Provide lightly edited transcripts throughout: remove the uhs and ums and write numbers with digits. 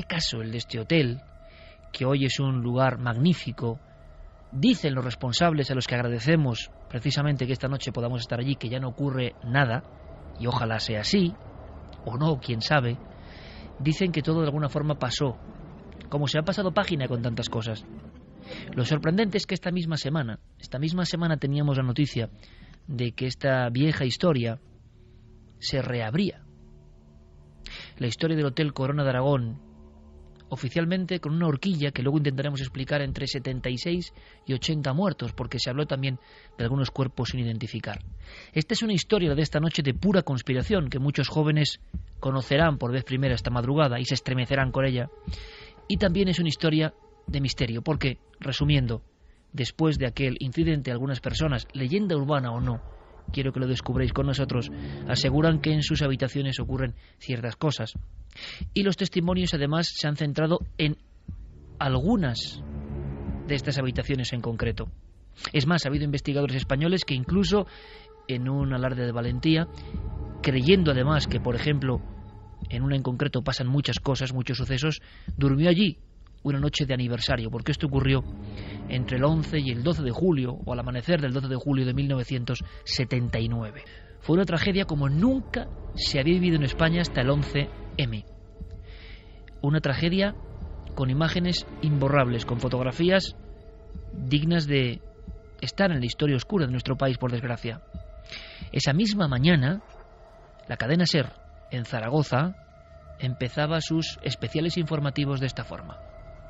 caso, el de este hotel, que hoy es un lugar magnífico, dicen los responsables a los que agradecemos precisamente que esta noche podamos estar allí, que ya no ocurre nada, y ojalá sea así, o no, quién sabe, dicen que todo de alguna forma pasó, como se ha pasado página con tantas cosas. Lo sorprendente es que esta misma semana teníamos la noticia de que esta vieja historia se reabría. La historia del Hotel Corona de Aragón, oficialmente con una horquilla que luego intentaremos explicar entre 76 y 80 muertos, porque se habló también de algunos cuerpos sin identificar. Esta es una historia de esta noche de pura conspiración que muchos jóvenes conocerán por vez primera esta madrugada y se estremecerán con ella. Y también es una historia de misterio, porque, resumiendo, después de aquel incidente, algunas personas, leyenda urbana o no, quiero que lo descubréis con nosotros, aseguran que en sus habitaciones ocurren ciertas cosas. Y los testimonios además se han centrado en algunas de estas habitaciones en concreto. Es más, ha habido investigadores españoles que incluso, en un alarde de valentía, creyendo además que, por ejemplo, en una en concreto pasan muchas cosas, muchos sucesos, durmió allí una noche de aniversario, porque esto ocurrió entre el 11 y el 12 de julio, o al amanecer del 12 de julio de 1979. Fue una tragedia como nunca se había vivido en España hasta el 11M. Una tragedia con imágenes imborrables, con fotografías dignas de estar en la historia oscura de nuestro país, por desgracia. Esa misma mañana, la cadena SER, en Zaragoza, empezaba sus especiales informativos de esta forma.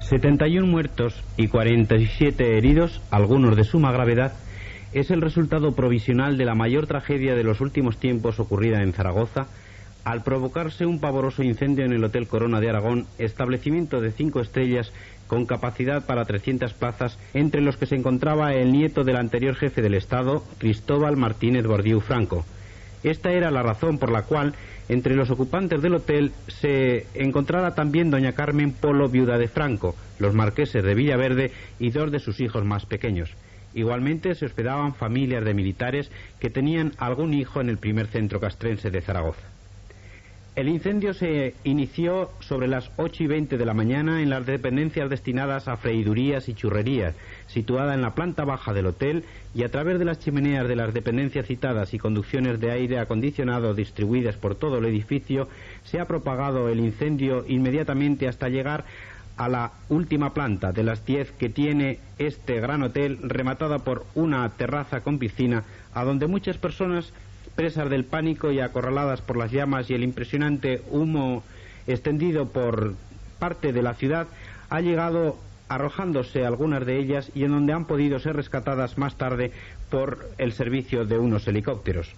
71 muertos y 47 heridos, algunos de suma gravedad, es el resultado provisional de la mayor tragedia de los últimos tiempos ocurrida en Zaragoza, al provocarse un pavoroso incendio en el Hotel Corona de Aragón, establecimiento de 5 estrellas con capacidad para 300 plazas, entre los que se encontraba el nieto del anterior jefe del Estado, Cristóbal Martínez Bordiú Franco. Esta era la razón por la cual entre los ocupantes del hotel se encontrara también doña Carmen Polo, viuda de Franco, los marqueses de Villaverde y 2 de sus hijos más pequeños. Igualmente se hospedaban familias de militares que tenían algún hijo en el primer centro castrense de Zaragoza. El incendio se inició sobre las 8:20 de la mañana en las dependencias destinadas a freidurías y churrerías, situada en la planta baja del hotel, y a través de las chimeneas de las dependencias citadas y conducciones de aire acondicionado distribuidas por todo el edificio, se ha propagado el incendio inmediatamente hasta llegar a la última planta de las 10 que tiene este gran hotel, rematada por una terraza con piscina, a donde muchas personas, presas del pánico y acorraladas por las llamas y el impresionante humo extendido por parte de la ciudad, ha llegado arrojándose algunas de ellas, y en donde han podido ser rescatadas más tarde por el servicio de unos helicópteros.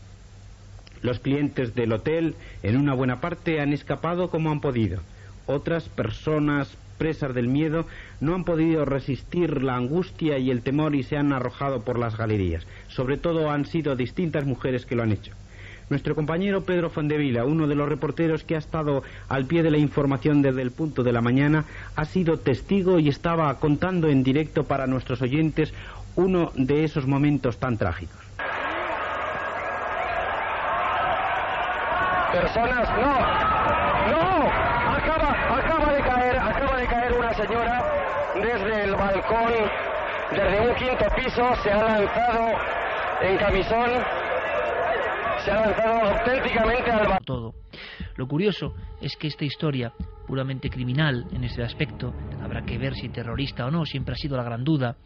Los clientes del hotel, en una buena parte, han escapado como han podido. Otras personas, presas del miedo, no han podido resistir la angustia y el temor y se han arrojado por las galerías. Sobre todo han sido distintas mujeres que lo han hecho. Nuestro compañero Pedro Fondevila, uno de los reporteros que ha estado al pie de la información desde el punto de la mañana, ha sido testigo y estaba contando en directo para nuestros oyentes uno de esos momentos tan trágicos. Personas, no, acaba de caer una señora desde el balcón, desde un 5.º piso, se ha lanzado en camisón, se ha lanzado auténticamente al balcón. Todo. Lo curioso es que esta historia, puramente criminal en este aspecto, habrá que ver si terrorista o no, siempre ha sido la gran duda.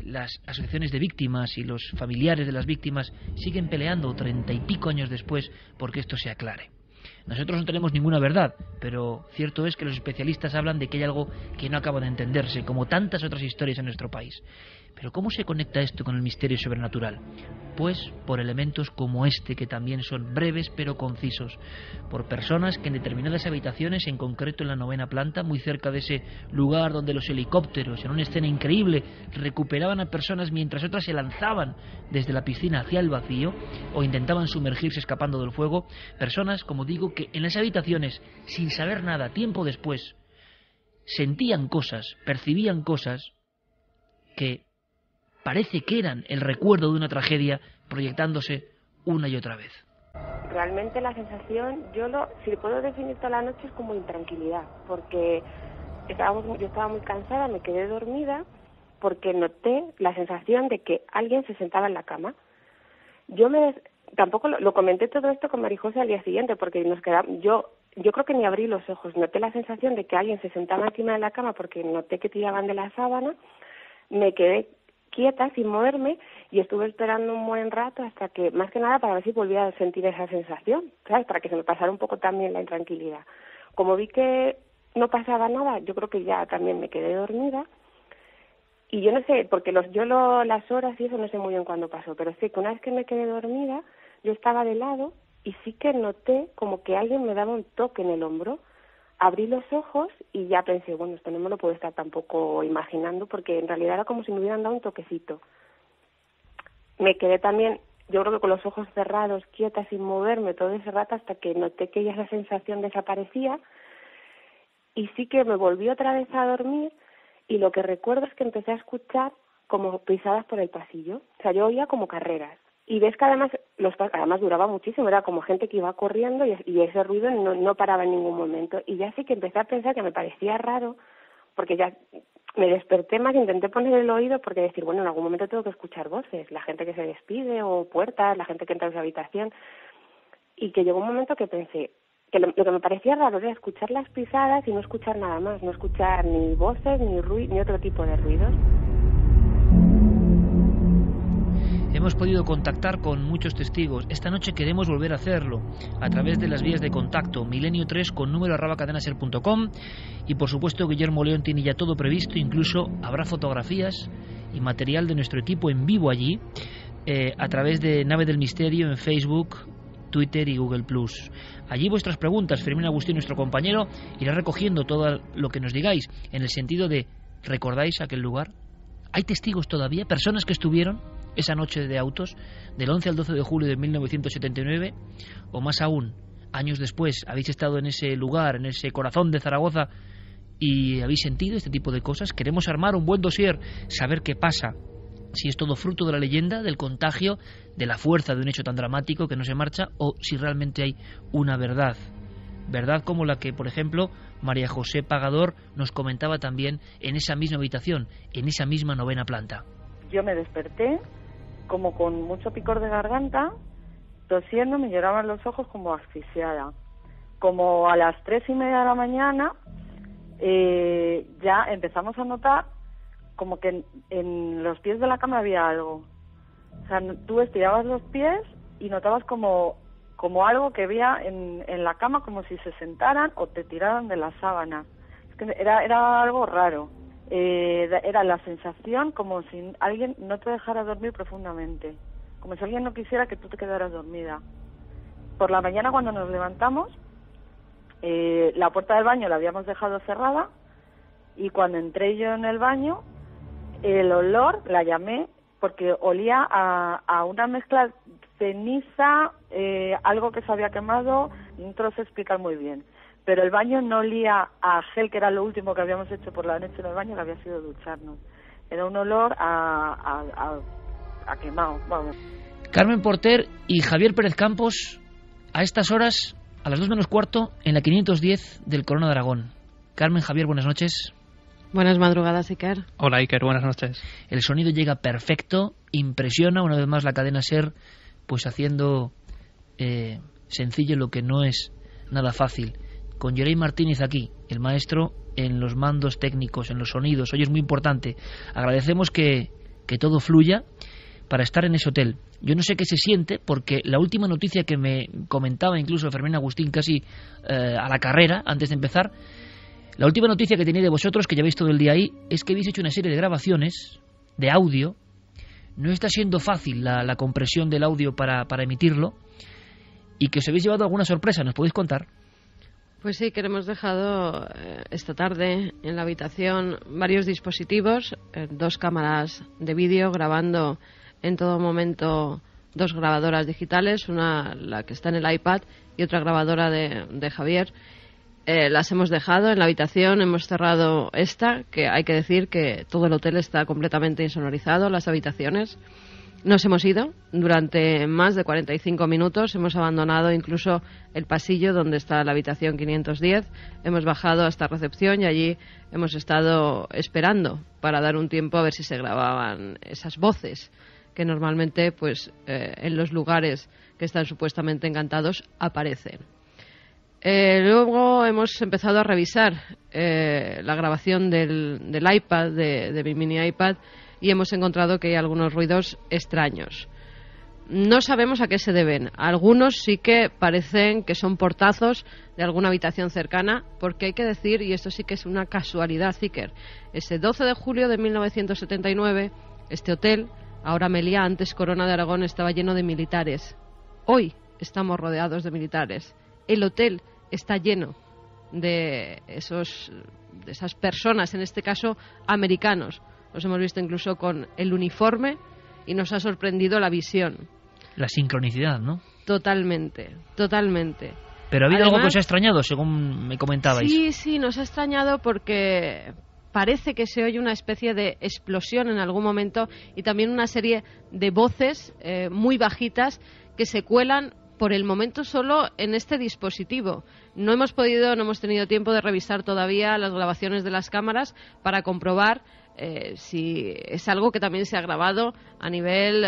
Las asociaciones de víctimas y los familiares de las víctimas siguen peleando 30 y pico años después porque esto se aclare. Nosotros no tenemos ninguna verdad, pero cierto es que los especialistas hablan de que hay algo que no acaba de entenderse, como tantas otras historias en nuestro país. Pero ¿cómo se conecta esto con el misterio sobrenatural? Pues por elementos como este, que también son breves pero concisos, por personas que en determinadas habitaciones, en concreto en la 9ª planta, muy cerca de ese lugar donde los helicópteros, en una escena increíble, recuperaban a personas mientras otras se lanzaban desde la piscina hacia el vacío o intentaban sumergirse escapando del fuego, personas, como digo, que en las habitaciones, sin saber nada, tiempo después, sentían cosas, percibían cosas que parece que eran el recuerdo de una tragedia proyectándose una y otra vez. realmente la sensación, si puedo definir toda la noche, es como intranquilidad, porque yo estaba muy cansada, me quedé dormida, porque noté la sensación de que alguien se sentaba en la cama. Tampoco lo comenté todo esto con Marijose al día siguiente, porque yo creo que ni abrí los ojos. Noté la sensación de que alguien se sentaba encima de la cama porque noté que tiraban de la sábana. Me quedé quieta sin moverme y estuve esperando un buen rato hasta que, más que nada, para ver si volvía a sentir esa sensación, ¿sabes? Para que se me pasara un poco también la intranquilidad. Como vi que no pasaba nada, yo creo que ya también me quedé dormida. Y yo no sé, porque las horas y eso no sé muy bien cuándo pasó, pero sé que una vez que me quedé dormida, yo estaba de lado y sí que noté como que alguien me daba un toque en el hombro. Abrí los ojos y ya pensé, bueno, esto no me lo puedo estar tampoco imaginando, porque en realidad era como si me hubieran dado un toquecito. Me quedé también, yo creo que con los ojos cerrados, quieta, sin moverme todo ese rato, hasta que noté que ya esa sensación desaparecía. Y sí que me volví otra vez a dormir, y lo que recuerdo es que empecé a escuchar como pisadas por el pasillo. O sea, yo oía como carreras. Y ves que además duraba muchísimo, era como gente que iba corriendo y ese ruido no paraba en ningún momento. Y ya sí que empecé a pensar que me parecía raro, porque ya me desperté más, intenté poner el oído porque decir, bueno, en algún momento tengo que escuchar voces, la gente que se despide o puertas, la gente que entra en su habitación. Y que llegó un momento que pensé que lo que me parecía raro era escuchar las pisadas y no escuchar nada más, no escuchar ni voces, ni otro tipo de ruidos. Hemos podido contactar con muchos testigos. Esta noche queremos volver a hacerlo a través de las vías de contacto milenio3 con @cadenaser.com, y por supuesto Guillermo León tiene ya todo previsto, incluso habrá fotografías y material de nuestro equipo en vivo allí, a través de Nave del Misterio en Facebook, Twitter y Google+. Allí vuestras preguntas, Fermín Agustín, nuestro compañero, irá recogiendo todo lo que nos digáis, en el sentido de, ¿recordáis aquel lugar? ¿Hay testigos todavía? ¿Personas que estuvieron esa noche de autos, del 11 al 12 de julio de 1979? O más aún, años después, ¿habéis estado en ese lugar, en ese corazón de Zaragoza, y habéis sentido este tipo de cosas? Queremos armar un buen dossier, saber qué pasa, si es todo fruto de la leyenda, del contagio, de la fuerza de un hecho tan dramático que no se marcha, o si realmente hay una verdad. Verdad como la que, por ejemplo, María José Pagador nos comentaba también en esa misma habitación, en esa misma 9ª planta. Yo me desperté como con mucho picor de garganta, tosiendo, me lloraban los ojos como asfixiada. Como a las 3:30 de la mañana ya empezamos a notar como que en los pies de la cama había algo. O sea, tú estirabas los pies y notabas como algo que había en la cama, como si se sentaran o te tiraran de la sábana. Es que era algo raro. Era la sensación como si alguien no te dejara dormir profundamente, como si alguien no quisiera que tú te quedaras dormida. Por la mañana, cuando nos levantamos, la puerta del baño la habíamos dejado cerrada, y cuando entré yo en el baño, el olor, la llamé porque olía a una mezcla ceniza, algo que se había quemado, no te lo sé explicar muy bien. Pero el baño no olía a gel, que era lo último que habíamos hecho por la noche en el baño, que había sido ducharnos. Era un olor a quemado, vamos. Carmen Porter y Javier Pérez Campos, a estas horas, a las 2 menos cuarto, en la 510 del Corona de Aragón. Carmen, Javier, buenas noches. Buenas madrugadas, Iker. Hola, Iker, buenas noches. El sonido llega perfecto, impresiona una vez más la cadena SER, pues haciendo sencillo lo que no es nada fácil. Con Yerey Martínez aquí, el maestro en los mandos técnicos, en los sonidos. Hoy es muy importante. Agradecemos que todo fluya para estar en ese hotel. Yo no sé qué se siente, porque la última noticia que me comentaba incluso Fermín Agustín casi a la carrera, antes de empezar, la última noticia que tenía de vosotros, que lleváis todo el día ahí, es que habéis hecho una serie de grabaciones de audio. No está siendo fácil la compresión del audio para emitirlo, y que os habéis llevado alguna sorpresa. ¿Nos podéis contar? Pues sí, que hemos dejado esta tarde en la habitación varios dispositivos, 2 cámaras de vídeo grabando en todo momento, 2 grabadoras digitales, una la que está en el iPad y otra grabadora de Javier. Las hemos dejado en la habitación, hemos cerrado esta, que hay que decir que todo el hotel está completamente insonorizado, las habitaciones. Nos hemos ido durante más de 45 minutos, hemos abandonado incluso el pasillo donde está la habitación 510, hemos bajado hasta recepción y allí hemos estado esperando para dar un tiempo a ver si se grababan esas voces que normalmente pues en los lugares que están supuestamente encantados aparecen. Luego hemos empezado a revisar la grabación del iPad, de mi mini iPad, y hemos encontrado que hay algunos ruidos extraños. No sabemos a qué se deben. Algunos sí que parecen que son portazos de alguna habitación cercana, porque hay que decir, y esto sí que es una casualidad, Iker, ese 12 de julio de 1979, este hotel, ahora Meliá, antes Corona de Aragón, estaba lleno de militares. Hoy estamos rodeados de militares. El hotel está lleno de esas personas, en este caso americanos. Los hemos visto incluso con el uniforme y nos ha sorprendido la visión. La sincronicidad, ¿no? Totalmente, totalmente. Pero ha habido algo que os ha extrañado, según me comentabais. Sí, nos ha extrañado porque parece que se oye una especie de explosión en algún momento y también una serie de voces muy bajitas que se cuelan por el momento solo en este dispositivo. No hemos tenido tiempo de revisar todavía las grabaciones de las cámaras para comprobar si es algo que también se ha grabado a nivel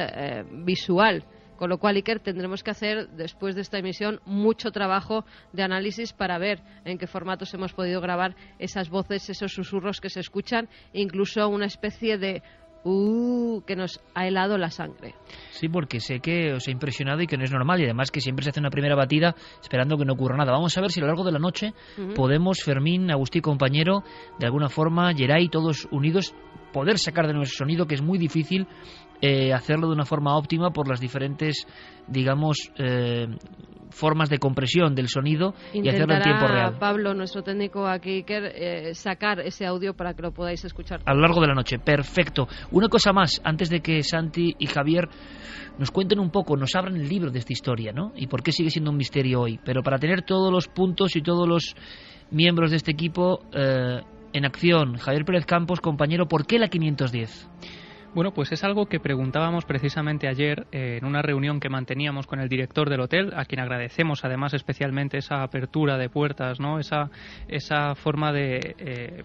visual. Con lo cual, Iker, tendremos que hacer, después de esta emisión, mucho trabajo de análisis para ver en qué formatos hemos podido grabar esas voces, esos susurros que se escuchan, e incluso una especie de que nos ha helado la sangre. Sí, porque sé que os ha impresionado y que no es normal, y además que siempre se hace una primera batida esperando que no ocurra nada. Vamos a ver si a lo largo de la noche podemos, Fermín, Agustí, compañero, de alguna forma, Geray, todos unidos, poder sacar de nuestro sonido, que es muy difícil hacerlo de una forma óptima por las diferentes, digamos, formas de compresión del sonido y hacerlo en tiempo real. Pablo, nuestro técnico aquí, Iker, sacar ese audio para que lo podáis escuchar a lo largo de la noche. Perfecto. Una cosa más, antes de que Santi y Javier nos cuenten un poco, nos abran el libro de esta historia, ¿no? Y por qué sigue siendo un misterio hoy. Pero para tener todos los puntos y todos los miembros de este equipo en acción, Javier Pérez Campos, compañero, ¿por qué la 510? Bueno, pues es algo que preguntábamos precisamente ayer en una reunión que manteníamos con el director del hotel, a quien agradecemos además especialmente esa apertura de puertas, ¿no? Esa forma de,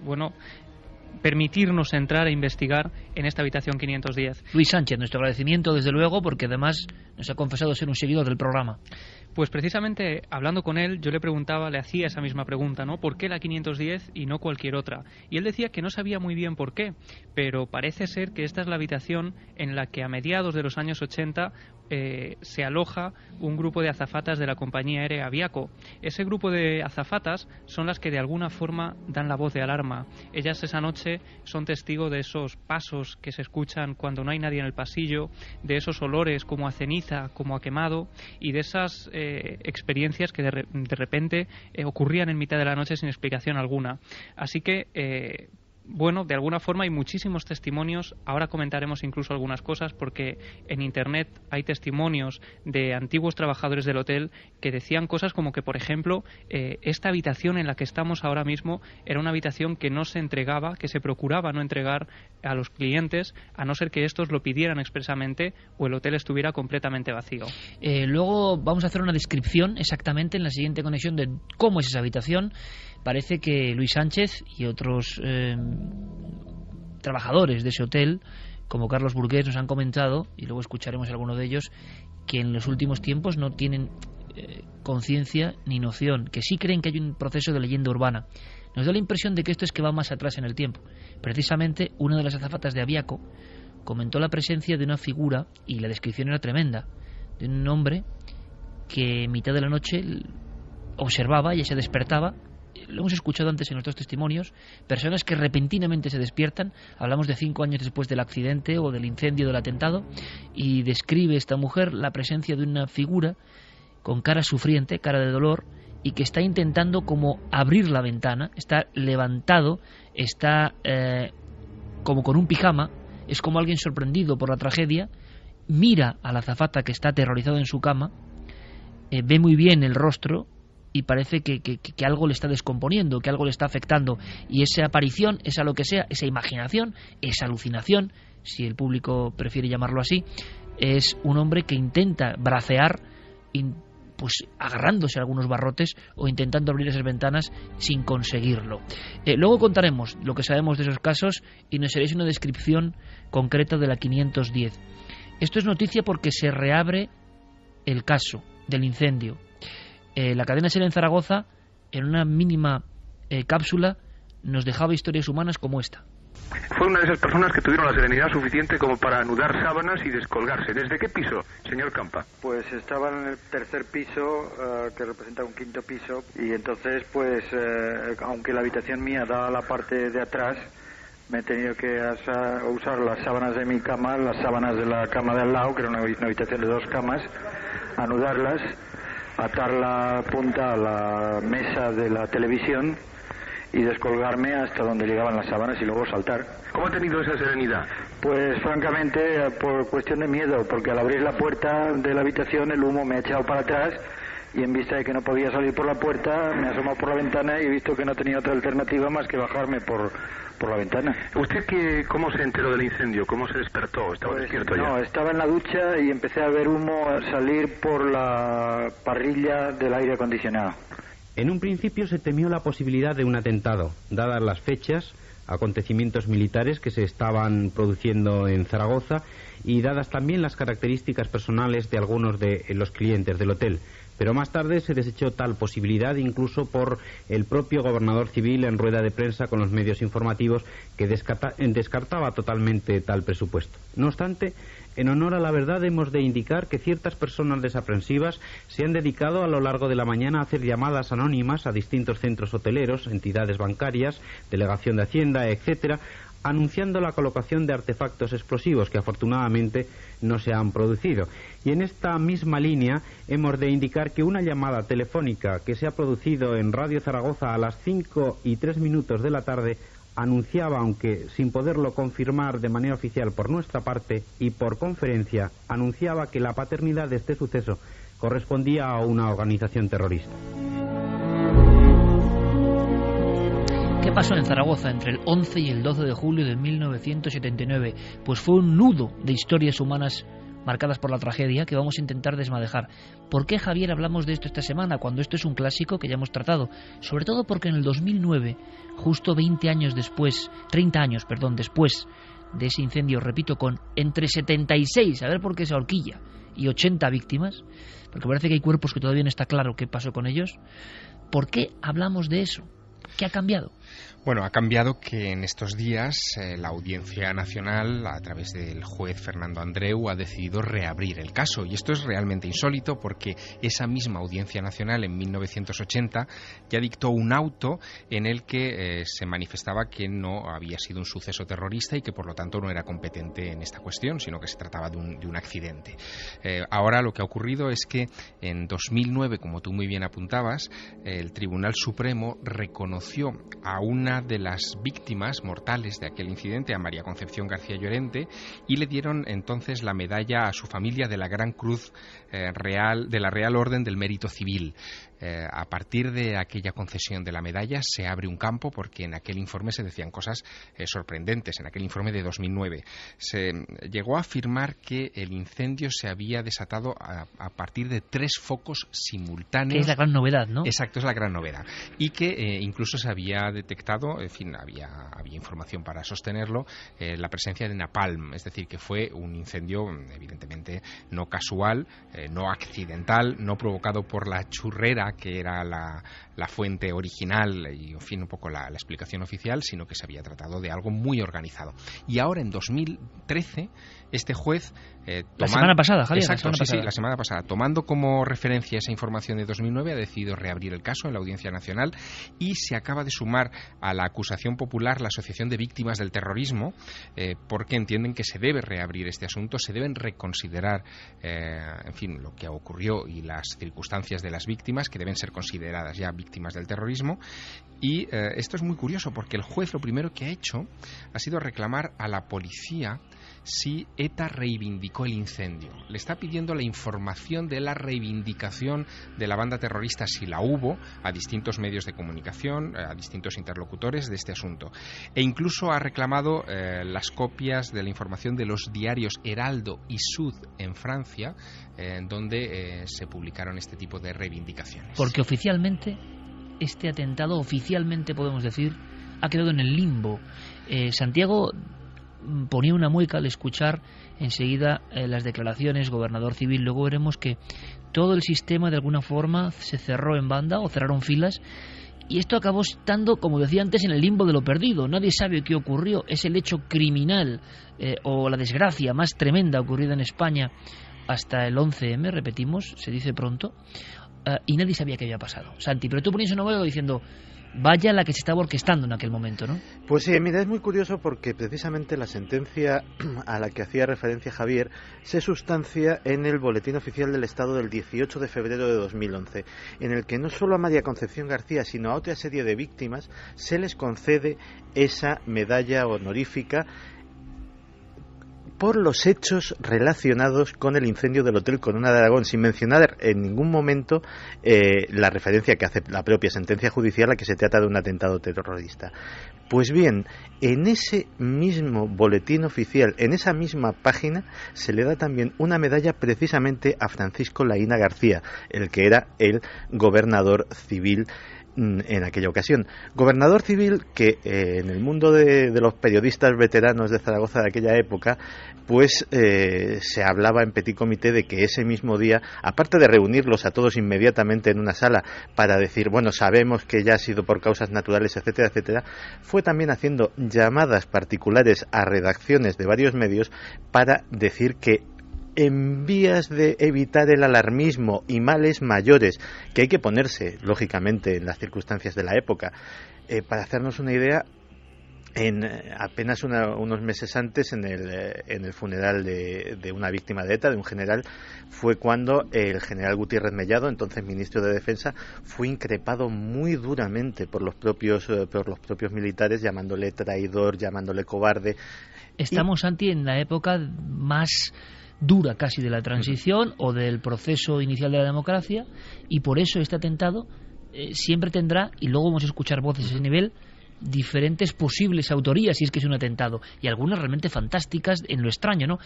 permitirnos entrar e investigar en esta habitación 510. Luis Sánchez, nuestro agradecimiento desde luego, porque además nos ha confesado ser un seguidor del programa. Pues precisamente hablando con él, yo le preguntaba, le hacía esa misma pregunta, ¿no? ¿Por qué la 510 y no cualquier otra? Y él decía que no sabía muy bien por qué, pero parece ser que esta es la habitación en la que a mediados de los años 80 se aloja un grupo de azafatas de la compañía aérea Aviaco. Ese grupo de azafatas son las que de alguna forma dan la voz de alarma. Ellas esa noche son testigo de esos pasos que se escuchan cuando no hay nadie en el pasillo, de esos olores como a ceniza, como a quemado, y de esas experiencias que de repente ocurrían en mitad de la noche sin explicación alguna. Así que de alguna forma hay muchísimos testimonios. Ahora comentaremos incluso algunas cosas, porque en Internet hay testimonios de antiguos trabajadores del hotel que decían cosas como que, por ejemplo, esta habitación en la que estamos ahora mismo era una habitación que no se entregaba, que se procuraba no entregar a los clientes, a no ser que estos lo pidieran expresamente o el hotel estuviera completamente vacío. Luego vamos a hacer una descripción exactamente en la siguiente conexión de cómo es esa habitación. Parece que Luis Sánchez y otros trabajadores de ese hotel, como Carlos Burgués, nos han comentado, y luego escucharemos a alguno de ellos, que en los últimos tiempos no tienen conciencia ni noción, que sí creen que hay un proceso de leyenda urbana. Nos da la impresión de que esto es que va más atrás en el tiempo. Precisamente una de las azafatas de Aviaco comentó la presencia de una figura, y la descripción era tremenda, de un hombre que en mitad de la noche observaba y se despertaba. Lo hemos escuchado antes en nuestros testimonios, personas que repentinamente se despiertan. Hablamos de 5 años después del accidente o del incendio, del atentado, y describe esta mujer la presencia de una figura con cara sufriente, cara de dolor, y que está intentando como abrir la ventana, está levantado, está como con un pijama, es como alguien sorprendido por la tragedia, mira a la azafata que está aterrorizado en su cama, ve muy bien el rostro, y parece que algo le está descomponiendo, que algo le está afectando, y esa aparición, esa lo que sea, esa imaginación, esa alucinación, si el público prefiere llamarlo así, es un hombre que intenta bracear, pues agarrándose a algunos barrotes o intentando abrir esas ventanas sin conseguirlo. Luego contaremos lo que sabemos de esos casos y nos haréis una descripción concreta de la 510. Esto es noticia porque se reabre el caso del incendio. La cadena SER en Zaragoza, en una mínima cápsula, nos dejaba historias humanas como esta. Fue una de esas personas que tuvieron la serenidad suficiente como para anudar sábanas y descolgarse. ¿Desde qué piso, señor Campa? Pues estaba en el tercer piso, que representa un quinto piso, y entonces, pues, aunque la habitación mía da a la parte de atrás, me he tenido que usar las sábanas de mi cama, las sábanas de la cama de al lado, que era una habitación de 2 camas, anudarlas, atar la punta a la mesa de la televisión y descolgarme hasta donde llegaban las sábanas y luego saltar. ¿Cómo ha tenido esa serenidad? Pues francamente por cuestión de miedo, porque al abrir la puerta de la habitación el humo me ha echado para atrás y en vista de que no podía salir por la puerta me he asomado por la ventana y he visto que no tenía otra alternativa más que bajarme por la ventana. ¿Usted cómo se enteró del incendio? ¿Cómo se despertó? ¿Estaba despierto ya? No, estaba en la ducha y empecé a ver humo salir por la parrilla del aire acondicionado. En un principio se temió la posibilidad de un atentado, dadas las fechas, acontecimientos militares que se estaban produciendo en Zaragoza y dadas también las características personales de algunos de los clientes del hotel. Pero más tarde se desechó tal posibilidad, incluso por el propio gobernador civil en rueda de prensa con los medios informativos, que descartaba totalmente tal presupuesto. No obstante, en honor a la verdad hemos de indicar que ciertas personas desaprensivas se han dedicado a lo largo de la mañana a hacer llamadas anónimas a distintos centros hoteleros, entidades bancarias, delegación de Hacienda, etcétera, anunciando la colocación de artefactos explosivos que afortunadamente no se han producido. Y en esta misma línea hemos de indicar que una llamada telefónica que se ha producido en Radio Zaragoza a las 5:03 de la tarde anunciaba, aunque sin poderlo confirmar de manera oficial por nuestra parte y por conferencia, anunciaba que la paternidad de este suceso correspondía a una organización terrorista. ¿Qué pasó en Zaragoza entre el 11 y el 12 de julio de 1979? Pues fue un nudo de historias humanas marcadas por la tragedia que vamos a intentar desmadejar. ¿Por qué, Javier, hablamos de esto esta semana cuando esto es un clásico que ya hemos tratado? Sobre todo porque en el 2009, justo 30 años después de ese incendio, repito, con entre 76, a ver por qué esa horquilla, y 80 víctimas, porque parece que hay cuerpos que todavía no está claro qué pasó con ellos. ¿Por qué hablamos de eso? ¿Qué ha cambiado? Bueno, ha cambiado que en estos días la Audiencia Nacional, a través del juez Fernando Andreu, ha decidido reabrir el caso. Y esto es realmente insólito porque esa misma Audiencia Nacional en 1980 ya dictó un auto en el que se manifestaba que no había sido un suceso terrorista y que por lo tanto no era competente en esta cuestión, sino que se trataba de un accidente. Ahora lo que ha ocurrido es que en 2009, como tú muy bien apuntabas, el Tribunal Supremo reconoció a una de las víctimas mortales de aquel incidente, a María Concepción García Llorente, y le dieron entonces la medalla a su familia de la Gran Cruz Real, de la Real Orden del Mérito Civil. A partir de aquella concesión de la medalla se abre un campo porque en aquel informe se decían cosas sorprendentes. En aquel informe de 2009 se llegó a afirmar que el incendio se había desatado a partir de 3 focos simultáneos. Que es la gran novedad, ¿no? Exacto, es la gran novedad. Y que incluso se había detectado, en fin, había información para sostenerlo, la presencia de napalm, es decir, que fue un incendio evidentemente no casual, no accidental, no provocado por la churrera que era la fuente original y, en fin, un poco la explicación oficial, sino que se había tratado de algo muy organizado. Y ahora, en 2013, este juez... la semana pasada, Javier. Exacto, la semana pasada. Tomando como referencia esa información de 2009, ha decidido reabrir el caso en la Audiencia Nacional y se acaba de sumar a la acusación popular la Asociación de Víctimas del Terrorismo, porque entienden que se debe reabrir este asunto, se deben reconsiderar, en fin, lo que ocurrió y las circunstancias de las víctimas, que deben ser consideradas ya víctimas del terrorismo. Y esto es muy curioso porque el juez lo primero que ha hecho ha sido reclamar a la policía si ETA reivindicó el incendio. Le está pidiendo la información de la reivindicación de la banda terrorista, si la hubo, a distintos medios de comunicación, a distintos interlocutores de este asunto. E incluso ha reclamado las copias de la información de los diarios Heraldo y Sud en Francia, donde se publicaron este tipo de reivindicaciones. Porque oficialmente, este atentado, oficialmente podemos decir, ha quedado en el limbo. Santiago ponía una mueca al escuchar enseguida las declaraciones, gobernador civil. Luego veremos que todo el sistema de alguna forma se cerró en banda o cerraron filas, y esto acabó estando, como decía antes, en el limbo de lo perdido. Nadie sabe qué ocurrió. Es el hecho criminal o la desgracia más tremenda ocurrida en España hasta el 11M, repetimos, se dice pronto, y nadie sabía qué había pasado. Santi, pero tú ponías una huevo diciendo, vaya la que se estaba orquestando en aquel momento, ¿no? Pues sí, mira, es muy curioso porque precisamente la sentencia a la que hacía referencia Javier se sustancia en el Boletín Oficial del Estado del 18 de febrero de 2011, en el que no solo a María Concepción García, sino a otra serie de víctimas se les concede esa medalla honorífica por los hechos relacionados con el incendio del Hotel Corona de Aragón, sin mencionar en ningún momento la referencia que hace la propia sentencia judicial a que se trata de un atentado terrorista. Pues bien, en ese mismo boletín oficial, en esa misma página, se le da también una medalla precisamente a Francisco Laína García, el que era el gobernador civil en aquella ocasión. Gobernador civil que en el mundo de los periodistas veteranos de Zaragoza de aquella época, pues se hablaba en petit comité de que ese mismo día, aparte de reunirlos a todos inmediatamente en una sala para decir, bueno, sabemos que ya ha sido por causas naturales, etcétera, etcétera, fue también haciendo llamadas particulares a redacciones de varios medios para decir que en vías de evitar el alarmismo y males mayores que hay que ponerse, lógicamente, en las circunstancias de la época. Para hacernos una idea, en apenas unos meses antes, en el funeral de una víctima de ETA, de un general, fue cuando el general Gutiérrez Mellado, entonces ministro de Defensa, fue increpado muy duramente por los propios militares, llamándole traidor, llamándole cobarde. Estamos, Santi, en la época más dura casi de la transición o del proceso inicial de la democracia, y por eso este atentado siempre tendrá, y luego vamos a escuchar voces a ese nivel, diferentes posibles autorías si es que es un atentado, y algunas realmente fantásticas en lo extraño, ¿no?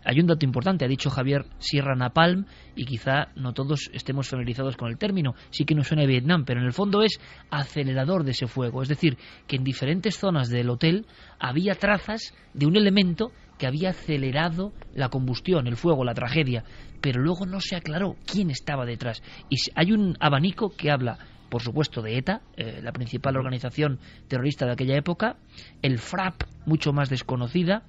Hay un dato importante, ha dicho Javier Sierra Napalm, y quizá no todos estemos familiarizados con el término, sí que nos suena a Vietnam, pero en el fondo es acelerador de ese fuego, es decir, que en diferentes zonas del hotel había trazas de un elemento que había acelerado la combustión, el fuego, la tragedia, pero luego no se aclaró quién estaba detrás. Y hay un abanico que habla, por supuesto, de ETA, la principal organización terrorista de aquella época, el FRAP, mucho más desconocida,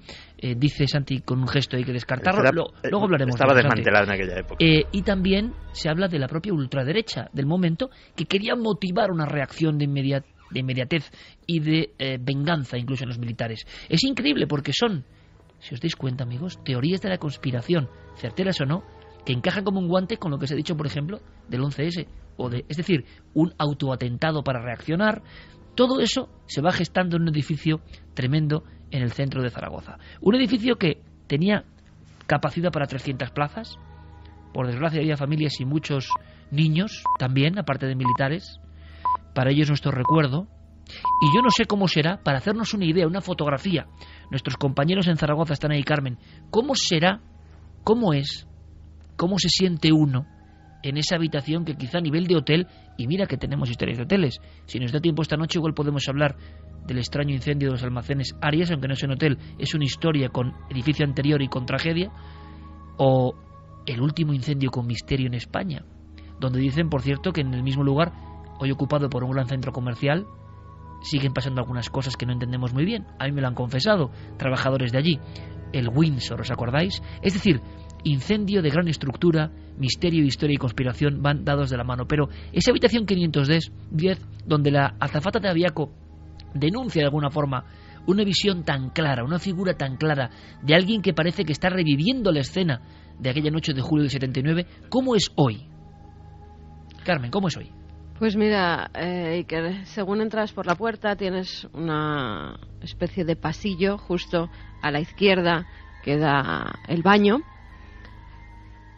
dice Santi con un gesto hay que descartarlo, luego hablaremos. Estaba desmantelada en aquella época. Y también se habla de la propia ultraderecha del momento, que quería motivar una reacción de inmediatez y de venganza incluso en los militares. Es increíble porque son, si os dais cuenta, amigos, teorías de la conspiración, certeras o no, que encajan como un guante con lo que se ha dicho, por ejemplo, del 11S, es decir, un autoatentado para reaccionar. Todo eso se va gestando en un edificio tremendo en el centro de Zaragoza. Un edificio que tenía capacidad para 300 plazas. Por desgracia había familias y muchos niños también, aparte de militares. Para ellos nuestro recuerdo. Y yo no sé cómo será, para hacernos una idea, una fotografía. Nuestros compañeros en Zaragoza están ahí, Carmen. ¿Cómo será, cómo es, cómo se siente uno en esa habitación que quizá a nivel de hotel, y mira que tenemos historias de hoteles, si nos da tiempo esta noche igual podemos hablar del extraño incendio de los almacenes Arias, aunque no es un hotel, es una historia con edificio anterior y con tragedia, o el último incendio con misterio en España, donde dicen, por cierto, que en el mismo lugar, hoy ocupado por un gran centro comercial, siguen pasando algunas cosas que no entendemos muy bien. A mí me lo han confesado trabajadores de allí. El Windsor, ¿os acordáis? Es decir, incendio de gran estructura, misterio, historia y conspiración van dados de la mano. Pero esa habitación 510, donde la azafata de Aviaco denuncia de alguna forma una visión tan clara, una figura tan clara de alguien que parece que está reviviendo la escena de aquella noche de julio del 79, ¿cómo es hoy? Carmen, ¿cómo es hoy? Pues mira, Iker, según entras por la puerta tienes una especie de pasillo justo a la izquierda queda el baño.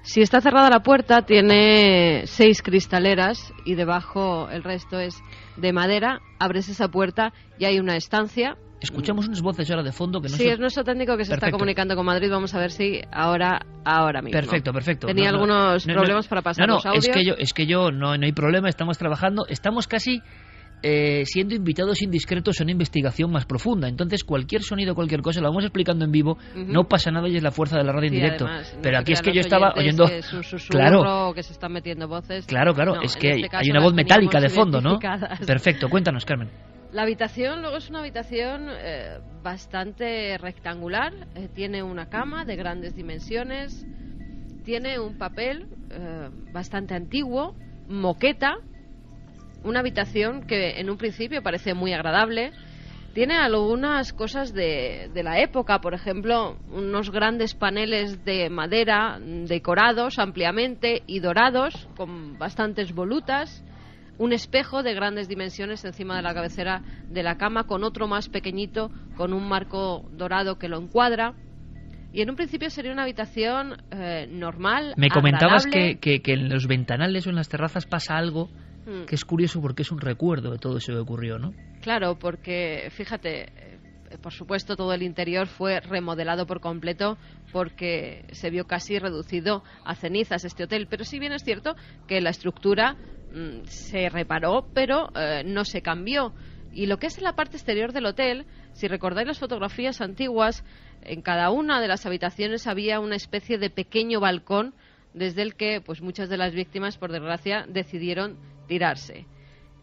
Si está cerrada la puerta, tiene 6 cristaleras y debajo el resto es de madera. Abres esa puerta y hay una estancia. Escuchamos unas voces ahora de fondo que no Sí, es nuestro técnico que se está comunicando con Madrid. Vamos a ver si ahora mismo. Perfecto. Tenía algunos problemas para pasar los audios. Es que yo no hay problema, estamos trabajando, estamos casi siendo invitados indiscretos a una investigación más profunda. Entonces cualquier sonido, cualquier cosa, lo vamos explicando en vivo, no pasa nada y es la fuerza de la radio en directo. Además, pero aquí es que yo estaba oyendo es un susurro, que se están metiendo voces. Claro, no, es que este hay una voz metálica de fondo, ¿no? Perfecto, cuéntanos, Carmen. La habitación luego es una habitación bastante rectangular, tiene una cama de grandes dimensiones, tiene un papel bastante antiguo, moqueta, una habitación que en un principio parece muy agradable. Tiene algunas cosas de la época, por ejemplo, unos grandes paneles de madera decorados ampliamente y dorados con bastantes volutas, un espejo de grandes dimensiones encima de la cabecera de la cama con otro más pequeñito con un marco dorado que lo encuadra. Y en un principio sería una habitación normal. Me comentabas agradable. que en los ventanales o en las terrazas pasa algo que es curioso porque es un recuerdo de todo eso que ocurrió, ¿no? Claro, porque fíjate, por supuesto todo el interior fue remodelado por completo porque se vio casi reducido a cenizas este hotel, pero sí bien es cierto que la estructura se reparó, pero no se cambió. Y lo que es en la parte exterior del hotel, si recordáis las fotografías antiguas, en cada una de las habitaciones había una especie de pequeño balcón desde el que pues muchas de las víctimas, por desgracia, decidieron tirarse.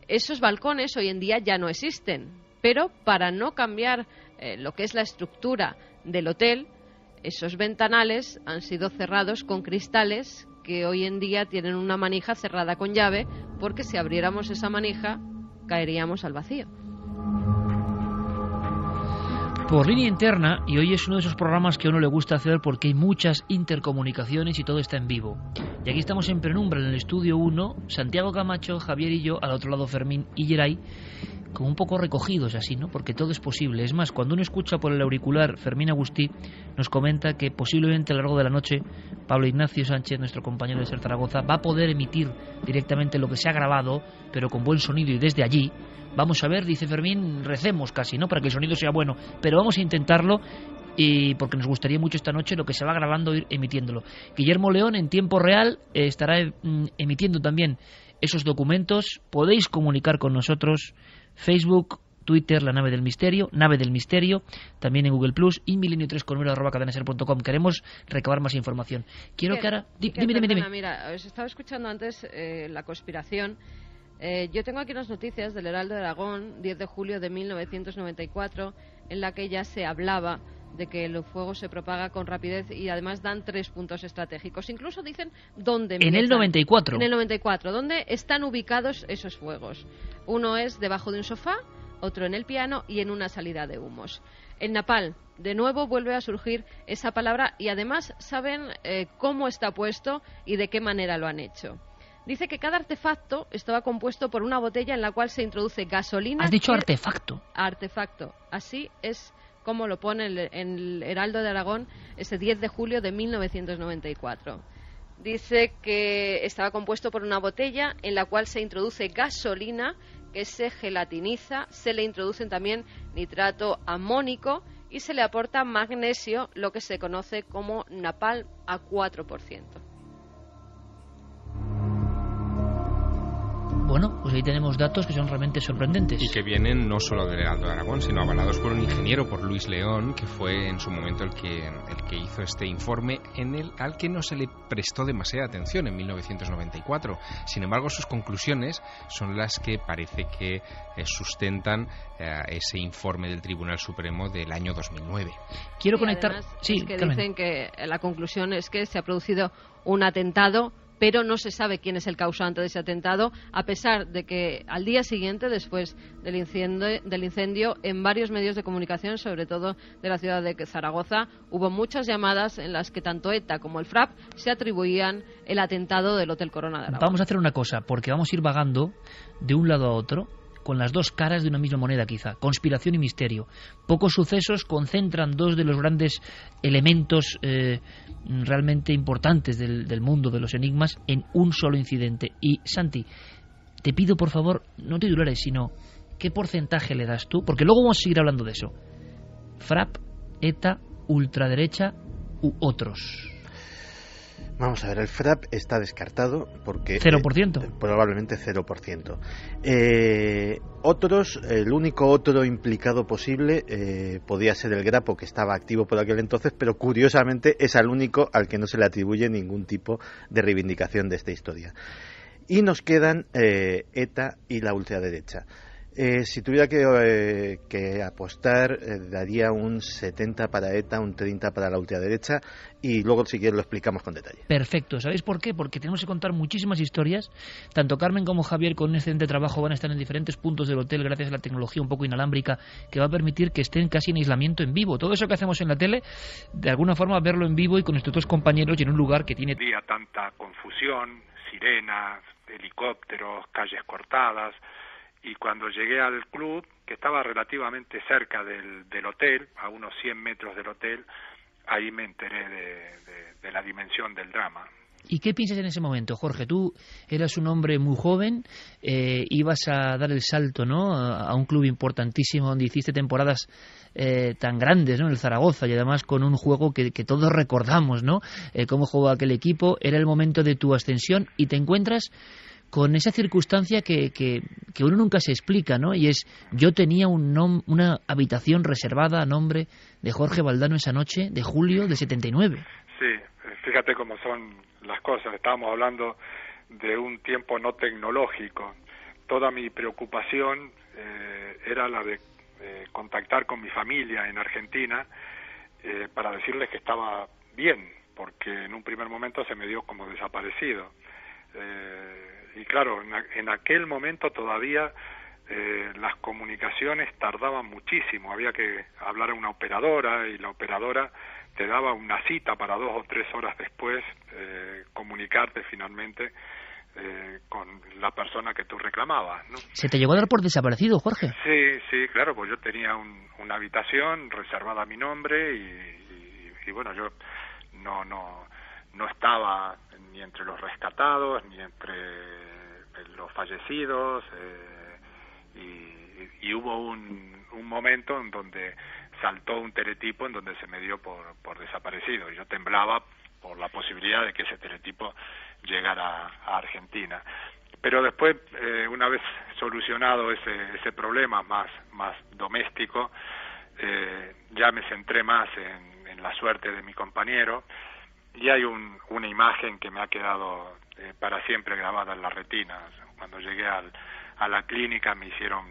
Esos balcones hoy en día ya no existen, pero para no cambiar lo que es la estructura del hotel, esos ventanales han sido cerrados con cristales que hoy en día tienen una manija cerrada con llave, porque si abriéramos esa manija caeríamos al vacío. Por línea interna, y hoy es uno de esos programas que a uno le gusta hacer porque hay muchas intercomunicaciones y todo está en vivo. Y aquí estamos en penumbra en el estudio 1, Santiago Camacho, Javier y yo, al otro lado Fermín y Geray, como un poco recogidos así, ¿no? Porque todo es posible. Es más, cuando uno escucha por el auricular, Fermín Agustí nos comenta que posiblemente a lo largo de la noche Pablo Ignacio Sánchez, nuestro compañero de Ser Zaragoza, va a poder emitir directamente lo que se ha grabado, pero con buen sonido y desde allí. Vamos a ver, dice Fermín, recemos casi, ¿no? Para que el sonido sea bueno, pero vamos a intentarlo y porque nos gustaría mucho esta noche lo que se va grabando ir emitiéndolo. Guillermo León en tiempo real estará emitiendo también esos documentos. Podéis comunicar con nosotros, Facebook, Twitter, La Nave del Misterio, también en Google Plus y milenio3.com. Queremos recabar más información. Quiero que ahora... Dime. Mira, os estaba escuchando antes la conspiración. Yo tengo aquí unas noticias del Heraldo de Aragón, 10 de julio de 1994, en la que ya se hablaba de que el fuego se propaga con rapidez y además dan 3 puntos estratégicos. Incluso dicen dónde empiezan. En el 94. En el 94, dónde están ubicados esos fuegos. Uno es debajo de un sofá, otro en el piano y en una salida de humos. En Napal, de nuevo vuelve a surgir esa palabra y además saben cómo está puesto y de qué manera lo han hecho. Dice que cada artefacto estaba compuesto por una botella en la cual se introduce gasolina... ¿Has dicho artefacto? Artefacto. Así es como lo pone en el Heraldo de Aragón ese 10 de julio de 1994. Dice que estaba compuesto por una botella en la cual se introduce gasolina que se gelatiniza, se le introducen también nitrato amónico y se le aporta magnesio, lo que se conoce como napalm a 4%. Bueno, pues ahí tenemos datos que son realmente sorprendentes. Y que vienen no solo del Heraldo de Aragón, sino avalados por un ingeniero, por Luis León, que fue en su momento el que hizo este informe, al que no se le prestó demasiada atención en 1994. Sin embargo, sus conclusiones son las que parece que sustentan ese informe del Tribunal Supremo del año 2009. Quiero conectar... Además, sí, es que Carmen. dicen que la conclusión es que se ha producido un atentado, pero no se sabe quién es el causante de ese atentado, a pesar de que al día siguiente, después del incendio, en varios medios de comunicación, sobre todo de la ciudad de Zaragoza, hubo muchas llamadas en las que tanto ETA como el FRAP se atribuían el atentado del Hotel Corona de Aragón. Vamos a hacer una cosa, porque vamos a ir vagando de un lado a otro. con las dos caras de una misma moneda quizá, conspiración y misterio. Pocos sucesos concentran dos de los grandes elementos realmente importantes del mundo de los enigmas en un solo incidente. Y Santi, te pido por favor, no titulares, sino ¿qué porcentaje le das tú? Porque luego vamos a seguir hablando de eso. FRAP, ETA, ultraderecha u otros. Vamos a ver, el FRAP está descartado porque... 0%. Probablemente 0%. Otros, el único otro implicado posible podía ser el Grapo, que estaba activo por aquel entonces, pero curiosamente es el único al que no se le atribuye ningún tipo de reivindicación de esta historia. Y nos quedan ETA y la ultraderecha. Si tuviera que apostar, daría un 70 para ETA, un 30 para la ultraderecha, y luego si quieres lo explicamos con detalle. Perfecto. ¿Sabéis por qué? Porque tenemos que contar muchísimas historias. Tanto Carmen como Javier, con un excelente trabajo, van a estar en diferentes puntos del hotel gracias a la tecnología un poco inalámbrica que va a permitir que estén casi en aislamiento en vivo. Todo eso que hacemos en la tele, de alguna forma verlo en vivo y con nuestros dos compañeros y en un lugar que tiene... Tanta confusión, sirenas, helicópteros, calles cortadas. Y cuando llegué al club, que estaba relativamente cerca del hotel, a unos 100 metros del hotel, ahí me enteré de la dimensión del drama. ¿Y qué piensas en ese momento, Jorge? Tú eras un hombre muy joven, ibas a dar el salto, ¿no?, a un club importantísimo donde hiciste temporadas tan grandes, ¿no?, en el Zaragoza, y además con un juego que todos recordamos, ¿no?, cómo jugó aquel equipo. Era el momento de tu ascensión y te encuentras con esa circunstancia que uno nunca se explica, ¿no? Y es, yo tenía una habitación reservada a nombre de Jorge Valdano esa noche de julio de 79. Sí, fíjate cómo son las cosas. Estábamos hablando de un tiempo no tecnológico. Toda mi preocupación era la de contactar con mi familia en Argentina para decirles que estaba bien, porque en un primer momento se me dio como desaparecido. Y claro, en aquel momento todavía las comunicaciones tardaban muchísimo. Había que hablar a una operadora y la operadora te daba una cita para 2 o 3 horas después comunicarte finalmente con la persona que tú reclamabas, ¿no? ¿Se te llegó a dar por desaparecido, Jorge? Sí, claro, pues yo tenía una habitación reservada a mi nombre y bueno, yo no estaba ni entre los rescatados ni entre los fallecidos y hubo un momento en donde saltó un teletipo en donde se me dio por desaparecido y yo temblaba por la posibilidad de que ese teletipo llegara a Argentina. Pero después, una vez solucionado ese problema más doméstico, ya me centré más en la suerte de mi compañero. Y hay una imagen que me ha quedado para siempre grabada en la retina. Cuando llegué a la clínica me hicieron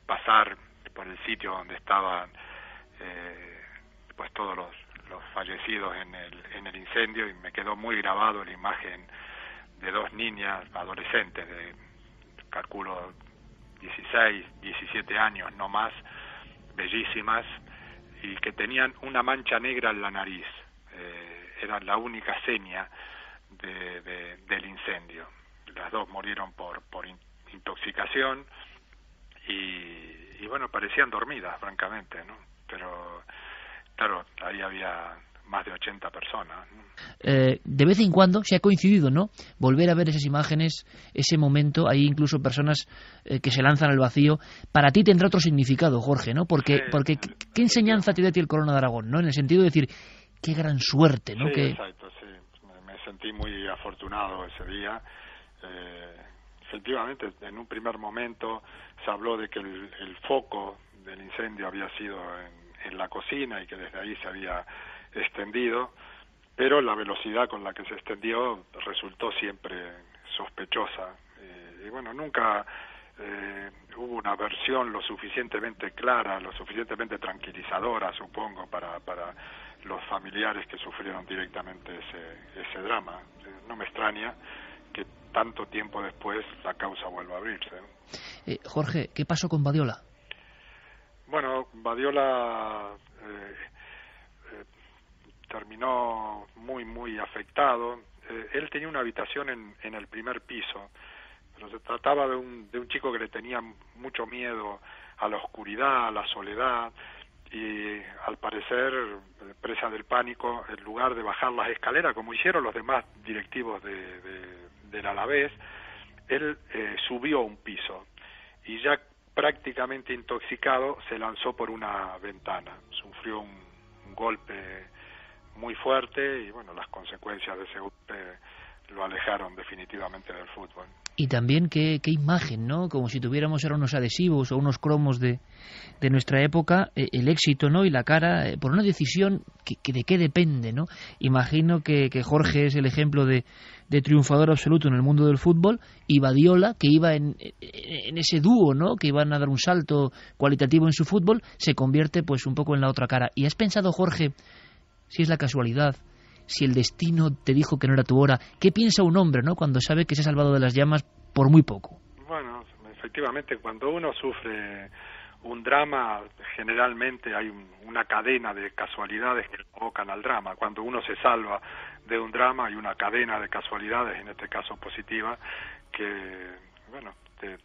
pasar por el sitio donde estaban pues todos los fallecidos en el incendio y me quedó muy grabado la imagen de 2 niñas adolescentes de, calculo, 16, 17 años, no más, bellísimas, y que tenían una mancha negra en la nariz. Era la única seña del incendio. Las 2 murieron por intoxicación y bueno, parecían dormidas, francamente, ¿no? Pero claro, ahí había más de 80 personas, ¿no? De vez en cuando se ha coincidido, ¿no?, volver a ver esas imágenes, ese momento. Hay incluso personas que se lanzan al vacío. Para ti tendrá otro significado, Jorge, ¿no? Porque ¿qué enseñanza te da a ti el Corona de Aragón, ¿no? En el sentido de decir, qué gran suerte, ¿no? Sí, exacto, sí. Me sentí muy afortunado ese día. Efectivamente, en un primer momento se habló de que el foco del incendio había sido en la cocina y que desde ahí se había extendido, pero la velocidad con la que se extendió resultó siempre sospechosa. Y bueno, nunca hubo una versión lo suficientemente clara, lo suficientemente tranquilizadora, supongo, para los familiares que sufrieron directamente ese drama. No me extraña que tanto tiempo después la causa vuelva a abrirse, ¿no? Jorge, ¿qué pasó con Badiola? Bueno, Badiola terminó muy afectado. Él tenía una habitación en el primer piso, pero se trataba de un chico que le tenía mucho miedo a la oscuridad, a la soledad, y al parecer, presa del pánico, en lugar de bajar las escaleras, como hicieron los demás directivos del Alavés, él subió un piso, y ya prácticamente intoxicado se lanzó por una ventana. Sufrió un golpe muy fuerte y bueno, las consecuencias de ese golpe lo alejaron definitivamente del fútbol. Y también qué imagen, ¿no? Como si tuviéramos ahora unos adhesivos o unos cromos de nuestra época, el éxito, ¿no? Y la cara, por una decisión que de qué depende, ¿no? Imagino que Jorge es el ejemplo de triunfador absoluto en el mundo del fútbol, y Badiola, que iba en ese dúo, ¿no? Que iban a dar un salto cualitativo en su fútbol, se convierte pues un poco en la otra cara. ¿Y has pensado, Jorge, si es la casualidad, si el destino te dijo que no era tu hora? ¿Qué piensa un hombre, ¿no? Cuando sabe que se ha salvado de las llamas por muy poco? Bueno, efectivamente, cuando uno sufre un drama, generalmente hay una cadena de casualidades que provocan al drama. Cuando uno se salva de un drama, hay una cadena de casualidades, en este caso positiva, que, bueno, te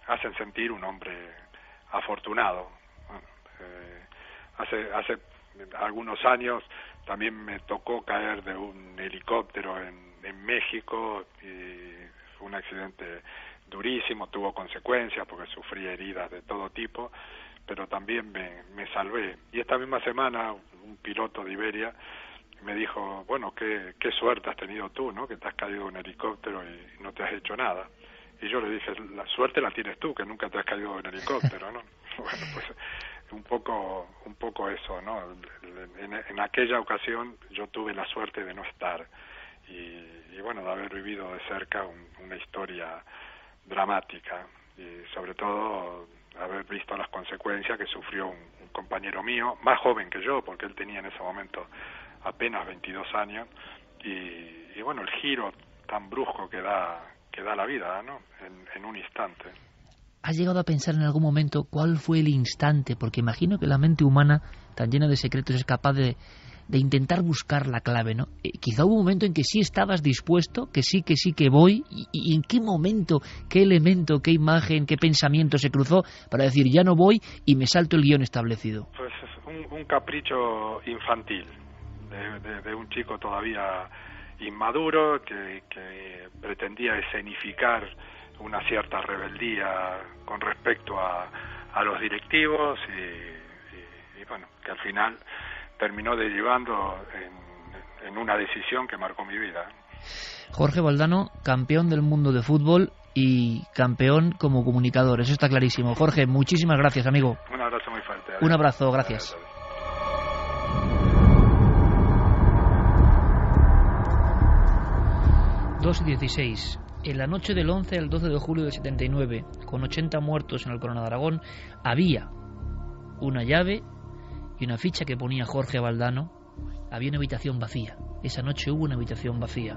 hacen sentir un hombre afortunado. Bueno, hace algunos años también me tocó caer de un helicóptero en México, y fue un accidente durísimo, tuvo consecuencias porque sufrí heridas de todo tipo, pero también me salvé. Y esta misma semana un piloto de Iberia me dijo, bueno, qué suerte has tenido tú, ¿no? Que te has caído de un helicóptero y no te has hecho nada. Y yo le dije, la suerte la tienes tú, que nunca te has caído de un helicóptero, ¿no? Bueno, pues un poco eso, ¿no? En aquella ocasión yo tuve la suerte de no estar y bueno, de haber vivido de cerca una historia dramática, y sobre todo haber visto las consecuencias que sufrió un compañero mío, más joven que yo, porque él tenía en ese momento apenas 22 años, y bueno, el giro tan brusco que da la vida, ¿no? En un instante. ¿Has llegado a pensar en algún momento cuál fue el instante? Porque imagino que la mente humana, tan llena de secretos, es capaz de intentar buscar la clave, ¿no? Quizá hubo un momento en que sí estabas dispuesto, que sí que voy, y ¿en qué momento, qué elemento, qué imagen, qué pensamiento se cruzó para decir ya no voy y me salto el guión establecido? Pues un capricho infantil de un chico todavía inmaduro que pretendía escenificar una cierta rebeldía con respecto a los directivos y bueno, que al final terminó derivando en una decisión que marcó mi vida. Jorge Valdano, campeón del mundo de fútbol y campeón como comunicador, eso está clarísimo. Jorge, muchísimas gracias, amigo. Un abrazo muy fuerte. Un abrazo, gracias. 2:16. En la noche del 11 al 12 de julio del 79, con 80 muertos en el Corona de Aragón, había una llave y una ficha que ponía Jorge Valdano. Había una habitación vacía. Esa noche hubo una habitación vacía.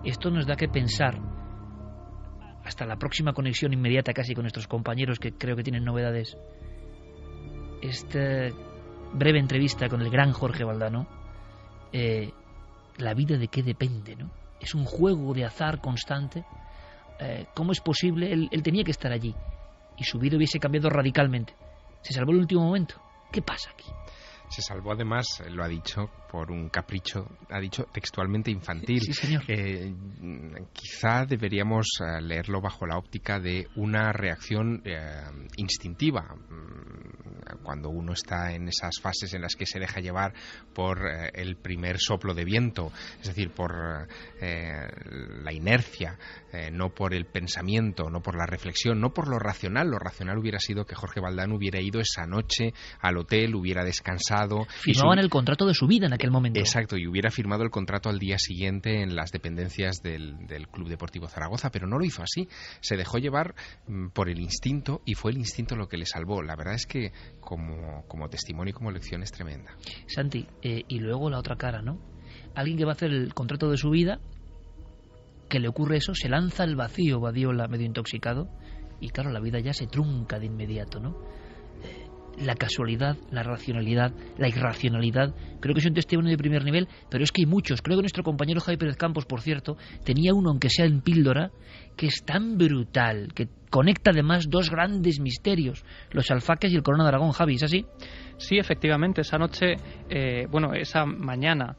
Esto nos da que pensar, hasta la próxima conexión inmediata casi con nuestros compañeros que creo que tienen novedades. Esta breve entrevista con el gran Jorge Valdano, la vida de qué depende, ¿no? Es un juego de azar constante. ¿Cómo es posible? Él tenía que estar allí y su vida hubiese cambiado radicalmente. Se salvó en el último momento. ¿Qué pasa aquí? Se salvó, además, lo ha dicho, por un capricho, ha dicho textualmente infantil. Sí, señor. Quizá deberíamos leerlo bajo la óptica de una reacción instintiva. Cuando uno está en esas fases en las que se deja llevar por el primer soplo de viento, es decir, por la inercia, no por el pensamiento, no por la reflexión, no por lo racional. Lo racional hubiera sido que Jorge Valdano hubiera ido esa noche al hotel, hubiera descansado. Firmaban el contrato de su vida en aquel momento. Exacto, y hubiera firmado el contrato al día siguiente en las dependencias del Club Deportivo Zaragoza, pero no lo hizo así. Se dejó llevar por el instinto y fue el instinto lo que le salvó. La verdad es que como testimonio y como lección es tremenda. Santi, y luego la otra cara, ¿no? Alguien que va a hacer el contrato de su vida, que le ocurre eso, se lanza al vacío, Badiola, medio intoxicado, y claro, la vida ya se trunca de inmediato, ¿no? la casualidad, la racionalidad, la irracionalidad. Creo que es un testimonio de primer nivel, pero es que hay muchos. Creo que nuestro compañero Javi Pérez Campos, por cierto, tenía uno, aunque sea en píldora, que es tan brutal, que conecta además dos grandes misterios, los alfaques y el Corona de Aragón. Javi, ¿es así? Sí, efectivamente, esa noche, esa mañana,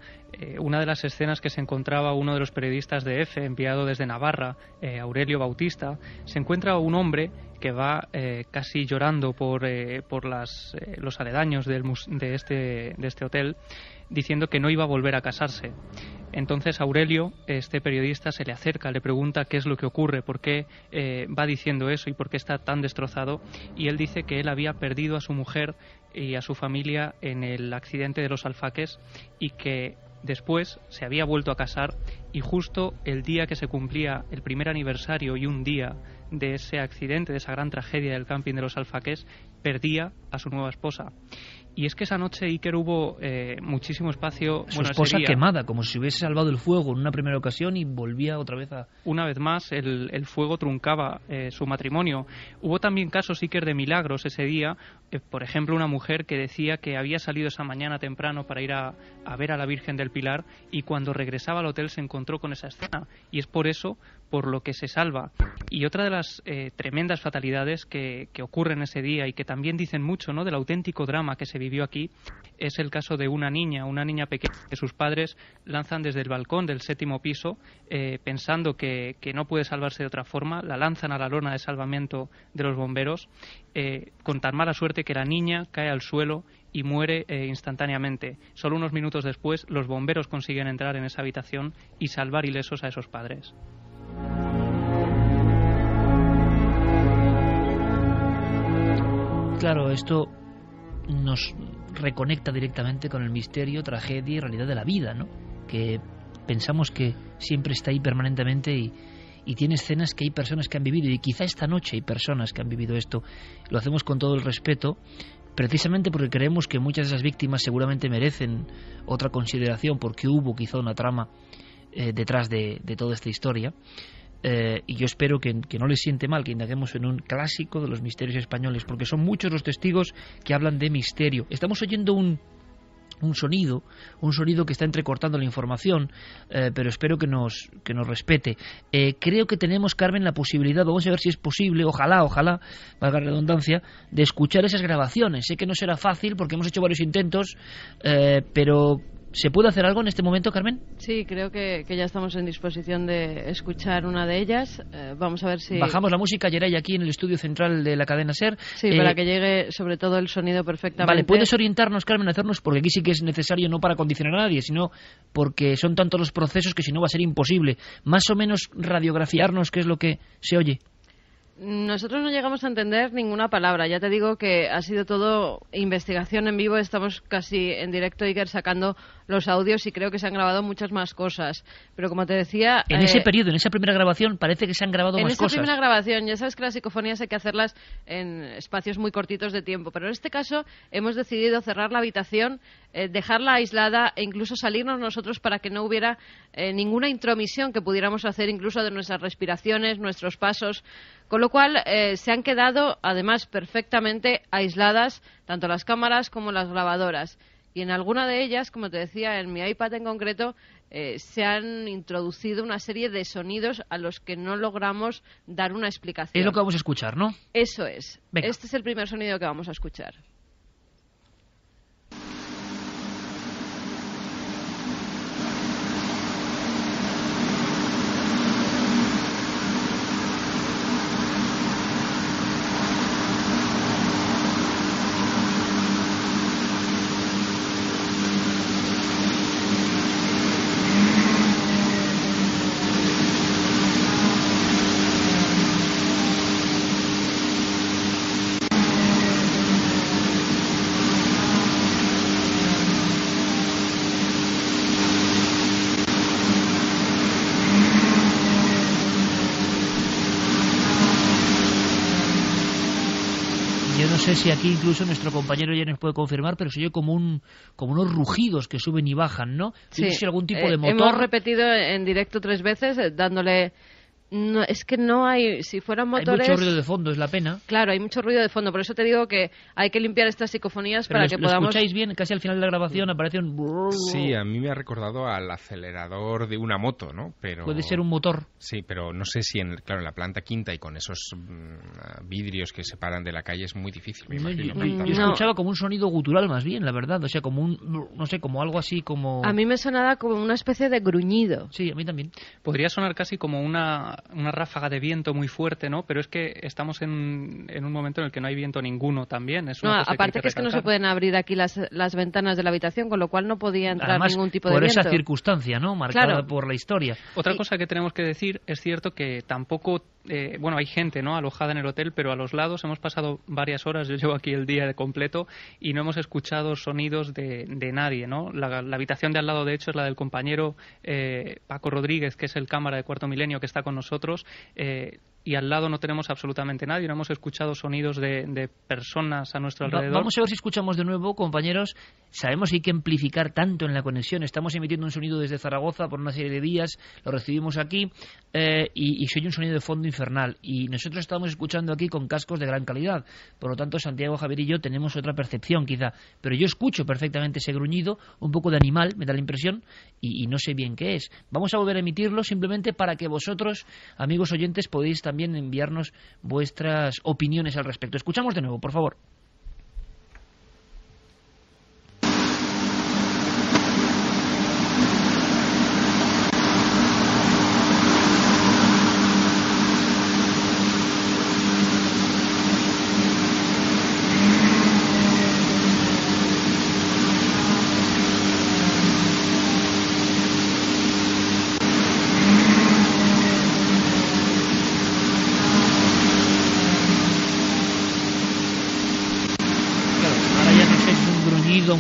una de las escenas que se encontraba uno de los periodistas de EFE, enviado desde Navarra, Aurelio Bautista, se encuentra un hombre que va casi llorando por los aledaños de este hotel, diciendo que no iba a volver a casarse. Entonces Aurelio, este periodista, se le acerca, le pregunta qué es lo que ocurre, por qué va diciendo eso y por qué está tan destrozado, y él dice que él había perdido a su mujer y a su familia en el accidente de los alfaques y que después se había vuelto a casar, y justo el día que se cumplía el primer aniversario y un día de ese accidente, de esa gran tragedia del camping de los alfaques, perdía a su nueva esposa. Y es que esa noche, Iker, hubo muchísimo espacio... Su esposa quemada, como si hubiese salvado el fuego en una primera ocasión y volvía otra vez a... Una vez más, el fuego truncaba su matrimonio. Hubo también casos, Iker, de milagros ese día. Por ejemplo, una mujer que decía que había salido esa mañana temprano para ir a ver a la Virgen del Pilar, y cuando regresaba al hotel se encontró con esa escena. Y es por eso por lo que se salva. Y otra de las tremendas fatalidades que ocurren ese día y que también dicen mucho, ¿no?, del auténtico drama que se vivió aquí, es el caso de una niña pequeña que sus padres lanzan desde el balcón del 7º piso, pensando que no puede salvarse de otra forma, la lanzan a la lona de salvamento de los bomberos, con tan mala suerte que la niña cae al suelo y muere instantáneamente. Solo unos minutos después, los bomberos consiguen entrar en esa habitación y salvar ilesos a esos padres. Claro, esto nos reconecta directamente con el misterio, tragedia y realidad de la vida, ¿no? Que pensamos que siempre está ahí permanentemente y tiene escenas que hay personas que han vivido, y quizá esta noche hay personas que han vivido esto. Lo hacemos con todo el respeto, precisamente porque creemos que muchas de esas víctimas seguramente merecen otra consideración, porque hubo quizá una trama detrás de toda esta historia. Y yo espero que no les siente mal que indaguemos en un clásico de los misterios españoles, porque son muchos los testigos que hablan de misterio. Estamos oyendo un sonido que está entrecortando la información, pero espero que nos respete. Creo que tenemos, Carmen, la posibilidad, vamos a ver si es posible, ojalá, valga la redundancia, de escuchar esas grabaciones. Sé que no será fácil porque hemos hecho varios intentos, pero ¿se puede hacer algo en este momento, Carmen? Sí, creo que ya estamos en disposición de escuchar una de ellas. Vamos a ver si... Bajamos la música, Yeray, aquí en el estudio central de la cadena SER. Sí, para que llegue sobre todo el sonido perfectamente. Vale, ¿puedes orientarnos, Carmen, porque aquí sí que es necesario, no para condicionar a nadie, sino porque son tantos los procesos que si no va a ser imposible. Más o menos radiografiarnos qué es lo que se oye. Nosotros no llegamos a entender ninguna palabra. Ya te digo que ha sido todo investigación en vivo. Estamos casi en directo, Iker, sacando los audios, y creo que se han grabado muchas más cosas. Pero como te decía... En ese periodo, en esa primera grabación, parece que se han grabado más cosas. En esa primera grabación, ya sabes que las psicofonías hay que hacerlas en espacios muy cortitos de tiempo. Pero en este caso hemos decidido cerrar la habitación, dejarla aislada e incluso salirnos nosotros para que no hubiera ninguna intromisión que pudiéramos hacer incluso de nuestras respiraciones, nuestros pasos. Con lo cual se han quedado además perfectamente aisladas tanto las cámaras como las grabadoras. Y en alguna de ellas, como te decía, en mi iPad en concreto, se han introducido una serie de sonidos a los que no logramos dar una explicación. Es lo que vamos a escuchar, ¿no? Eso es. Venga. Este es el primer sonido que vamos a escuchar. No sé si aquí incluso nuestro compañero ya nos puede confirmar, pero se oye como unos rugidos que suben y bajan, ¿no? Sí, si algún tipo de motor. Hemos repetido en directo 3 veces, dándole No, es que no hay, si fueran motores... Hay mucho ruido de fondo, es la pena. Claro, hay mucho ruido de fondo, por eso te digo que hay que limpiar estas psicofonías para que podamos... ¿Lo escucháis bien? Casi al final de la grabación aparece un... Sí, a mí me ha recordado al acelerador de una moto, ¿no? Pero... Puede ser un motor. Sí, pero no sé si, en la planta quinta y con esos vidrios que separan de la calle es muy difícil, me imagino. Yo escuchaba como un sonido gutural más bien, la verdad, o sea, como un, no sé, como algo así como... A mí me sonaba como una especie de gruñido. Sí, a mí también. Podría sonar casi como una ráfaga de viento muy fuerte, ¿no? Pero es que estamos en un momento en el que no hay viento ninguno también. Es una cosa aparte que es que no se pueden abrir aquí las ventanas de la habitación, con lo cual no podía entrar además, ningún tipo de por viento. esa circunstancia, ¿no? Marcada claro. por la historia. Otra cosa que tenemos que decir, es cierto que tampoco... bueno, hay gente, ¿no?, alojada en el hotel, pero a los lados hemos pasado varias horas, yo llevo aquí el día de completo, y no hemos escuchado sonidos de nadie, ¿no? La habitación de al lado, de hecho, es la del compañero Paco Rodríguez, que es el cámara de Cuarto Milenio que está con nosotros, y al lado no tenemos absolutamente nadie, no hemos escuchado sonidos de personas a nuestro alrededor. Vamos a ver si escuchamos de nuevo, compañeros. Sabemos que hay que amplificar tanto en la conexión. Estamos emitiendo un sonido desde Zaragoza por una serie de vías, lo recibimos aquí, y se oye un sonido de fondo infernal. Y nosotros estamos escuchando aquí con cascos de gran calidad. Por lo tanto, Santiago, Javier y yo tenemos otra percepción, quizá. Pero yo escucho perfectamente ese gruñido, un poco de animal, me da la impresión, y no sé bien qué es. Vamos a volver a emitirlo simplemente para que vosotros, amigos oyentes, podéis también enviarnos vuestras opiniones al respecto. Escuchamos de nuevo, por favor.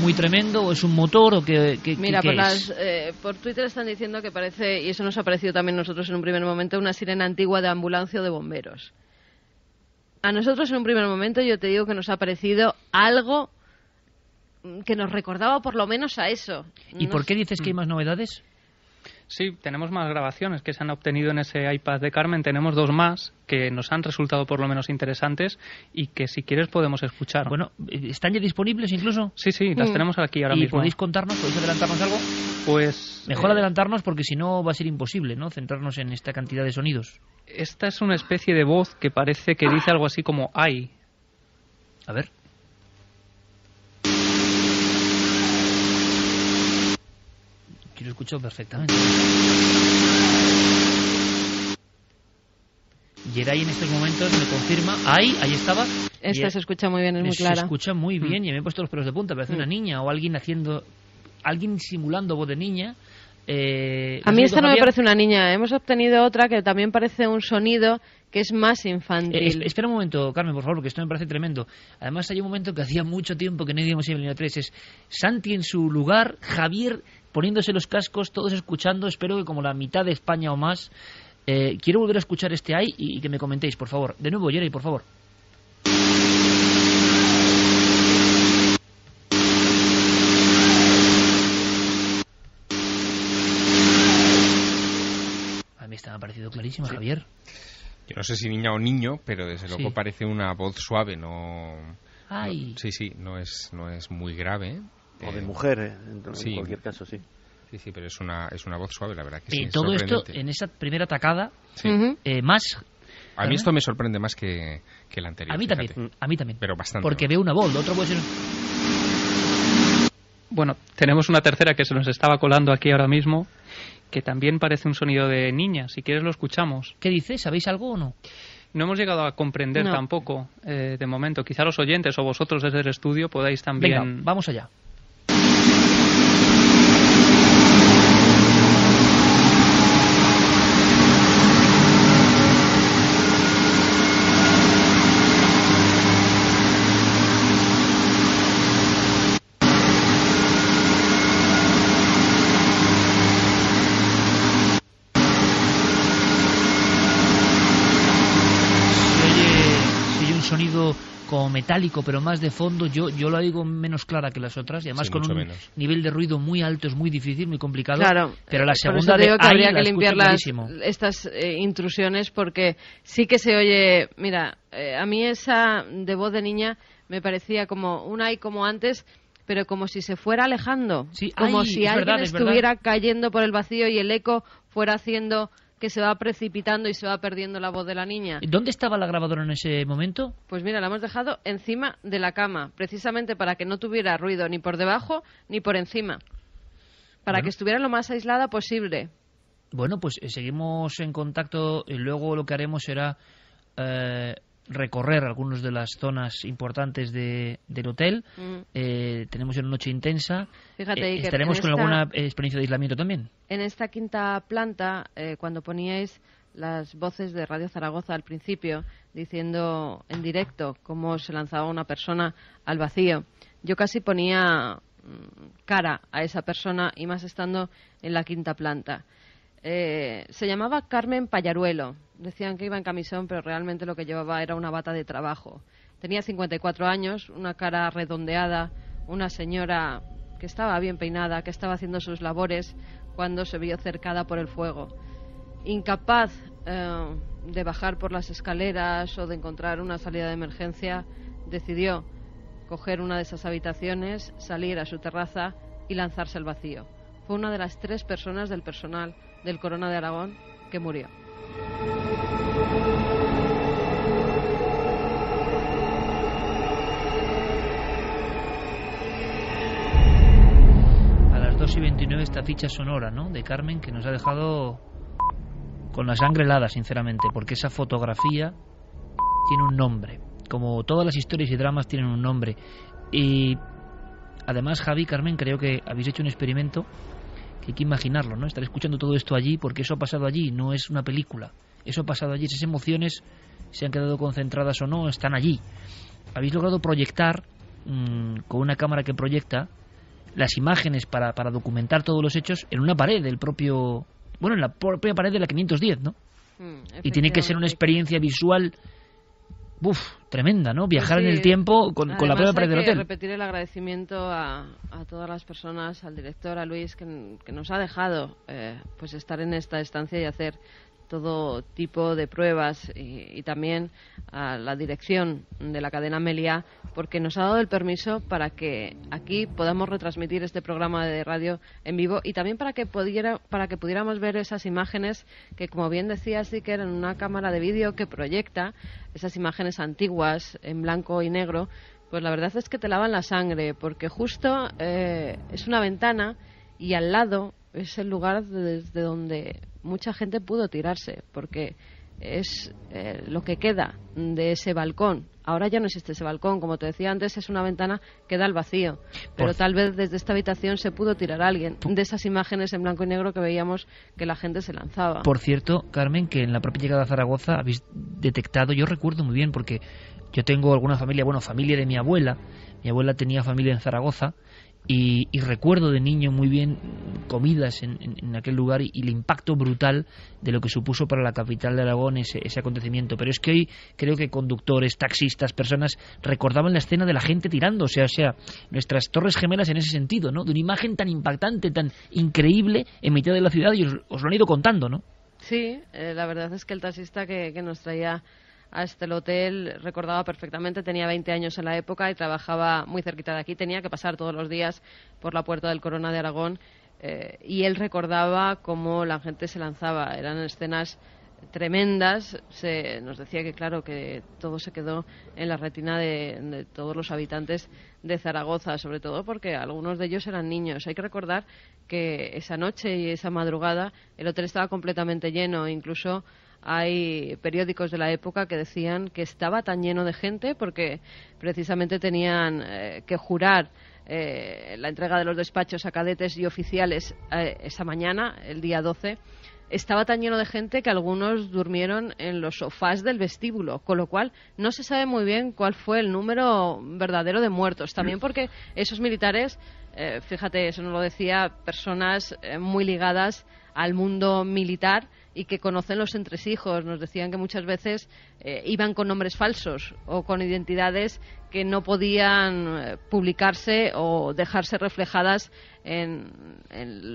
Muy tremendo, o es un motor, o que mira, ¿qué por Twitter están diciendo que parece, y eso nos ha parecido también nosotros en un primer momento, una sirena antigua de ambulancia o de bomberos. A nosotros en un primer momento yo te digo que nos ha parecido algo que nos recordaba por lo menos a eso. ¿Y por qué dices que hay más novedades? Sí, tenemos más grabaciones que se han obtenido en ese iPad de Carmen. Tenemos 2 más que nos han resultado por lo menos interesantes y que si quieres podemos escuchar. Bueno, ¿están ya disponibles incluso? Sí, las tenemos aquí ahora mismo. ¿Y podéis contarnos, podéis adelantarnos algo? Pues... Mejor adelantarnos porque si no va a ser imposible, ¿no?, centrarnos en esta cantidad de sonidos. Esta es una especie de voz que parece que dice algo así como ¡ay! A ver... Yo lo escucho perfectamente. Geray en estos momentos me confirma. Ahí estaba. Esta se escucha muy bien, es muy clara. Se escucha muy bien y me he puesto los pelos de punta. Parece una niña o alguien simulando voz de niña. A mí esta no me parece una niña. Hemos obtenido otra que también parece un sonido que es más infantil. Espera un momento, Carmen, por favor, porque esto me parece tremendo. Además, hay un momento que hacía mucho tiempo que no íbamos a línea 3. Es Santi en su lugar, Javier poniéndose los cascos, todos escuchando. Espero que como la mitad de España o más. Quiero volver a escuchar este ahí y que me comentéis, por favor. De nuevo, Geray, por favor. A mí esta me ha parecido clarísima, sí. Javier. Yo no sé si niña o niño, pero desde luego parece una voz suave, no... Ay. Sí, no es muy grave. O de mujer, en cualquier caso, sí. Sí, pero es una voz suave, la verdad que sí. Todo esto en esa primera tacada, más... A mí esto me sorprende más que el anterior. A mí también. Pero bastante. Porque veo una voz, lo otro puede ser... Bueno, tenemos una tercera que se nos estaba colando aquí ahora mismo, que también parece un sonido de niña. Si quieres lo escuchamos. ¿Qué dice? ¿Sabéis algo o no? No hemos llegado a comprender tampoco, de momento. Quizá los oyentes o vosotros desde el estudio podáis también... Venga, vamos allá. como metálico, pero más de fondo. Yo lo digo menos clara que las otras, y además con un nivel de ruido muy alto, es muy difícil, muy complicado. Claro, pero la segunda digo que habría que limpiar estas intrusiones, porque sí que se oye. Mira, a mí esa de voz de niña me parecía como un ay como antes, pero como si se fuera alejando, como si alguien estuviera cayendo por el vacío y el eco fuera haciendo que se va precipitando y se va perdiendo la voz de la niña. ¿Dónde estaba la grabadora en ese momento? Pues mira, la hemos dejado encima de la cama, precisamente para que no tuviera ruido ni por debajo ni por encima, para que estuviera lo más aislada posible. Bueno, pues seguimos en contacto y luego lo que haremos será recorrer algunas de las zonas importantes del hotel. Tenemos una noche intensa. Fíjate, ¿estaremos con alguna experiencia de aislamiento también? En esta quinta planta, cuando poníais las voces de Radio Zaragoza al principio, diciendo en directo cómo se lanzaba una persona al vacío, yo casi ponía cara a esa persona, y más estando en la quinta planta. Se llamaba Carmen Pallaruelo. Decían que iba en camisón, pero realmente lo que llevaba era una bata de trabajo. Tenía 54 años, una cara redondeada, una señora que estaba bien peinada, que estaba haciendo sus labores cuando se vio cercada por el fuego. Incapaz de bajar por las escaleras o de encontrar una salida de emergencia, decidió coger una de esas habitaciones, salir a su terraza y lanzarse al vacío. Fue una de las 3 personas del personal del Corona de Aragón que murió. A las 2:29 esta ficha sonora, ¿no?, de Carmen, que nos ha dejado con la sangre helada, sinceramente, porque esa fotografía tiene un nombre, como todas las historias y dramas tienen un nombre. Y además, Javi, Carmen, creo que habéis hecho un experimento que hay que imaginarlo, ¿no? Estar escuchando todo esto allí, porque eso ha pasado allí, no es una película. Eso ha pasado allí, esas emociones se han quedado concentradas o no, están allí. Habéis logrado proyectar, con una cámara que proyecta, las imágenes para documentar todos los hechos en una pared del propio... Bueno, en la propia pared de la 510, ¿no? Y tiene que ser una experiencia visual... tremenda, ¿no? Viajar en el tiempo con la propia pared del hotel. Repetir el agradecimiento a todas las personas, al director, a Luis, que nos ha dejado pues estar en esta estancia y hacer todo tipo de pruebas, y también a la dirección de la cadena Meliá, porque nos ha dado el permiso para que aquí podamos retransmitir este programa de radio en vivo, y también para que pudiéramos ver esas imágenes que, como bien decía, sí que eran una cámara de vídeo que proyecta esas imágenes antiguas en blanco y negro. Pues la verdad es que te lavan la sangre, porque justo es una ventana y al lado es el lugar desde donde mucha gente pudo tirarse, porque es lo que queda de ese balcón. Ahora ya no existe ese balcón, como te decía antes, es una ventana que da al vacío, pero tal vez desde esta habitación se pudo tirar a alguien de esas imágenes en blanco y negro que veíamos que la gente se lanzaba. Por cierto, Carmen, que en la propia llegada a Zaragoza habéis detectado, yo recuerdo muy bien, porque yo tengo alguna familia, familia de mi abuela tenía familia en Zaragoza, y recuerdo de niño muy bien comidas en aquel lugar y el impacto brutal de lo que supuso para la capital de Aragón ese acontecimiento. Pero es que hoy creo que conductores, taxistas, personas recordaban la escena de la gente tirándose, o sea, nuestras Torres Gemelas en ese sentido, ¿no? De una imagen tan impactante, tan increíble en mitad de la ciudad, y os lo han ido contando, ¿no? Sí, la verdad es que el taxista que nos traía a este hotel recordaba perfectamente, tenía 20 años en la época y trabajaba muy cerquita de aquí, tenía que pasar todos los días por la puerta del Corona de Aragón, y él recordaba cómo la gente se lanzaba, eran escenas tremendas. Nos decía que claro, que todo se quedó en la retina de todos los habitantes de Zaragoza, sobre todo porque algunos de ellos eran niños. Hay que recordar que esa noche y esa madrugada el hotel estaba completamente lleno, incluso hay periódicos de la época que decían que estaba tan lleno de gente porque precisamente tenían que jurar la entrega de los despachos a cadetes y oficiales esa mañana, el día 12. Estaba tan lleno de gente que algunos durmieron en los sofás del vestíbulo, con lo cual no se sabe muy bien cuál fue el número verdadero de muertos. También porque esos militares, fíjate, eso nos lo decía, personas muy ligadas al mundo militar y que conocen los entresijos. Nos decían que muchas veces iban con nombres falsos o con identidades que no podían publicarse o dejarse reflejadas en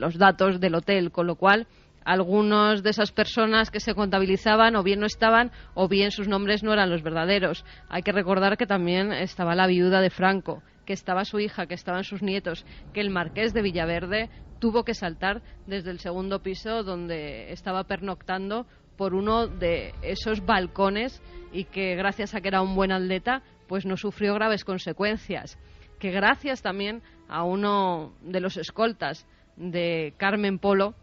los datos del hotel, con lo cual algunos de esas personas que se contabilizaban o bien no estaban o bien sus nombres no eran los verdaderos. Hay que recordar que también estaba la viuda de Franco, que estaba su hija, que estaban sus nietos, que el marqués de Villaverde tuvo que saltar desde el segundo piso donde estaba pernoctando por uno de esos balcones y que gracias a que era un buen atleta pues no sufrió graves consecuencias, que gracias también a uno de los escoltas de Carmen Polo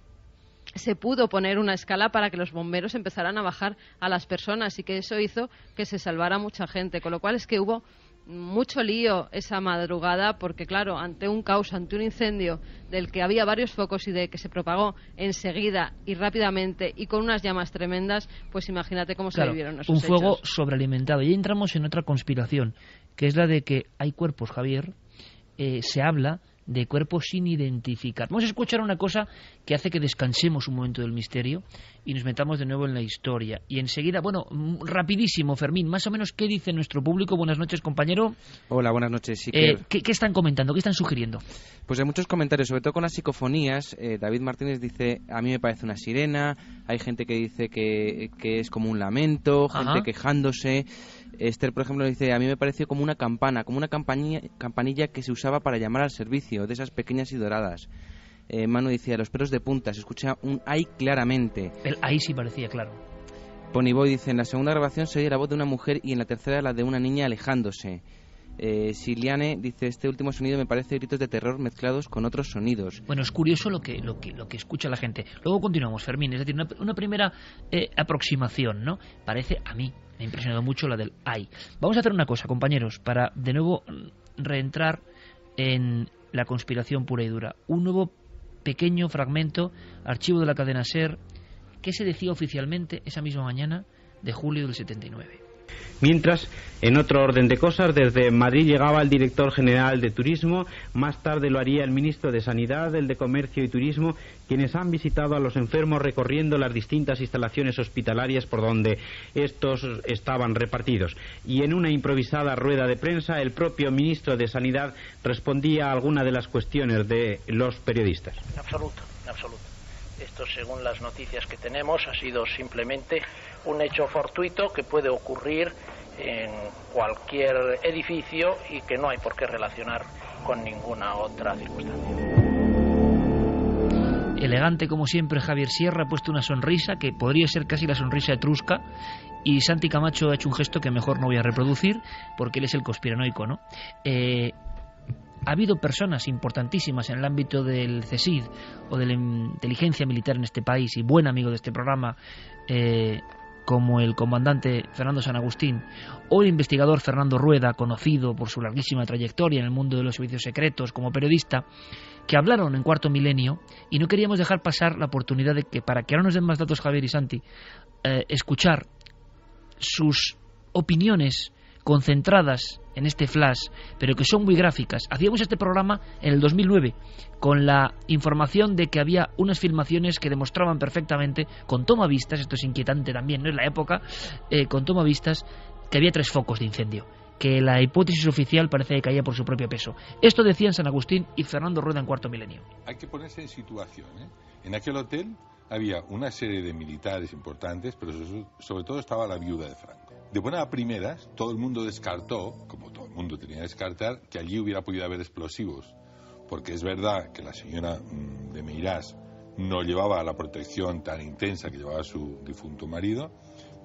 se pudo poner una escala para que los bomberos empezaran a bajar a las personas y que eso hizo que se salvara mucha gente, con lo cual es que hubo mucho lío esa madrugada porque claro, ante un caos, ante un incendio del que había varios focos y de que se propagó enseguida y rápidamente y con unas llamas tremendas, pues imagínate cómo se vivieron esos un fuego hechos. sobrealimentado. Y entramos en otra conspiración, que es la de que hay cuerpos, Javier, se habla de cuerpos sin identificar. Vamos a escuchar una cosa que hace que descansemos un momento del misterio y nos metamos de nuevo en la historia. Y enseguida, bueno, rapidísimo, Fermín, más o menos, ¿qué dice nuestro público? Buenas noches, compañero. Hola, buenas noches. Sí ¿Qué están comentando? ¿Qué están sugiriendo? Pues hay muchos comentarios, sobre todo con las psicofonías. David Martínez dice, a mí me parece una sirena. Hay gente que dice que es como un lamento, gente quejándose. Esther, por ejemplo, dice, a mí me pareció como una campana, como una campanilla que se usaba para llamar al servicio, de esas pequeñas y doradas. Manu dice, a los pelos de punta, se escucha un ay claramente. El ay sí parecía claro. Ponyboy dice, en la segunda grabación se oye la voz de una mujer y en la tercera la de una niña alejándose. Siliane dice, este último sonido me parece gritos de terror mezclados con otros sonidos. Bueno, es curioso lo que escucha la gente. Luego continuamos, Fermín, es decir, una primera aproximación, ¿no? Parece, a mí, me ha impresionado mucho la del ay. Vamos a hacer una cosa, compañeros, para de nuevo reentrar en la conspiración pura y dura. Un nuevo pequeño fragmento, archivo de la cadena SER, que se decía oficialmente esa misma mañana de julio del 79. Mientras, en otro orden de cosas, desde Madrid llegaba el director general de Turismo, más tarde lo haría el ministro de Sanidad, el de Comercio y Turismo, quienes han visitado a los enfermos recorriendo las distintas instalaciones hospitalarias por donde estos estaban repartidos. Y en una improvisada rueda de prensa, el propio ministro de Sanidad respondía a alguna de las cuestiones de los periodistas. En absoluto, en absoluto. Esto, según las noticias que tenemos, ha sido simplemente un hecho fortuito que puede ocurrir en cualquier edificio y que no hay por qué relacionar con ninguna otra circunstancia. Elegante como siempre, Javier Sierra ha puesto una sonrisa que podría ser casi la sonrisa etrusca, y Santi Camacho ha hecho un gesto que mejor no voy a reproducir porque él es el conspiranoico, ¿no? Ha habido personas importantísimas en el ámbito del CSID o de la inteligencia militar en este país y buen amigo de este programa, como el comandante Fernando San Agustín o el investigador Fernando Rueda, conocido por su larguísima trayectoria en el mundo de los servicios secretos como periodista, que hablaron en Cuarto Milenio, y no queríamos dejar pasar la oportunidad de que, para que ahora nos den más datos Javier y Santi, escuchar sus opiniones concentradas en este flash, pero que son muy gráficas. Hacíamos este programa en el 2009 con la información de que había unas filmaciones que demostraban perfectamente, con tomavistas, esto es inquietante también, no es la época, con tomavistas, que había 3 focos de incendio, que la hipótesis oficial parece que caía por su propio peso. Esto decían San Agustín y Fernando Rueda en Cuarto Milenio. Hay que ponerse en situación, ¿eh? En aquel hotel había una serie de militares importantes, pero sobre todo estaba la viuda de Franco. De buena a primeras, todo el mundo descartó, como todo el mundo tenía que descartar, que allí hubiera podido haber explosivos, porque es verdad que la señora de Meirás no llevaba la protección tan intensa que llevaba su difunto marido,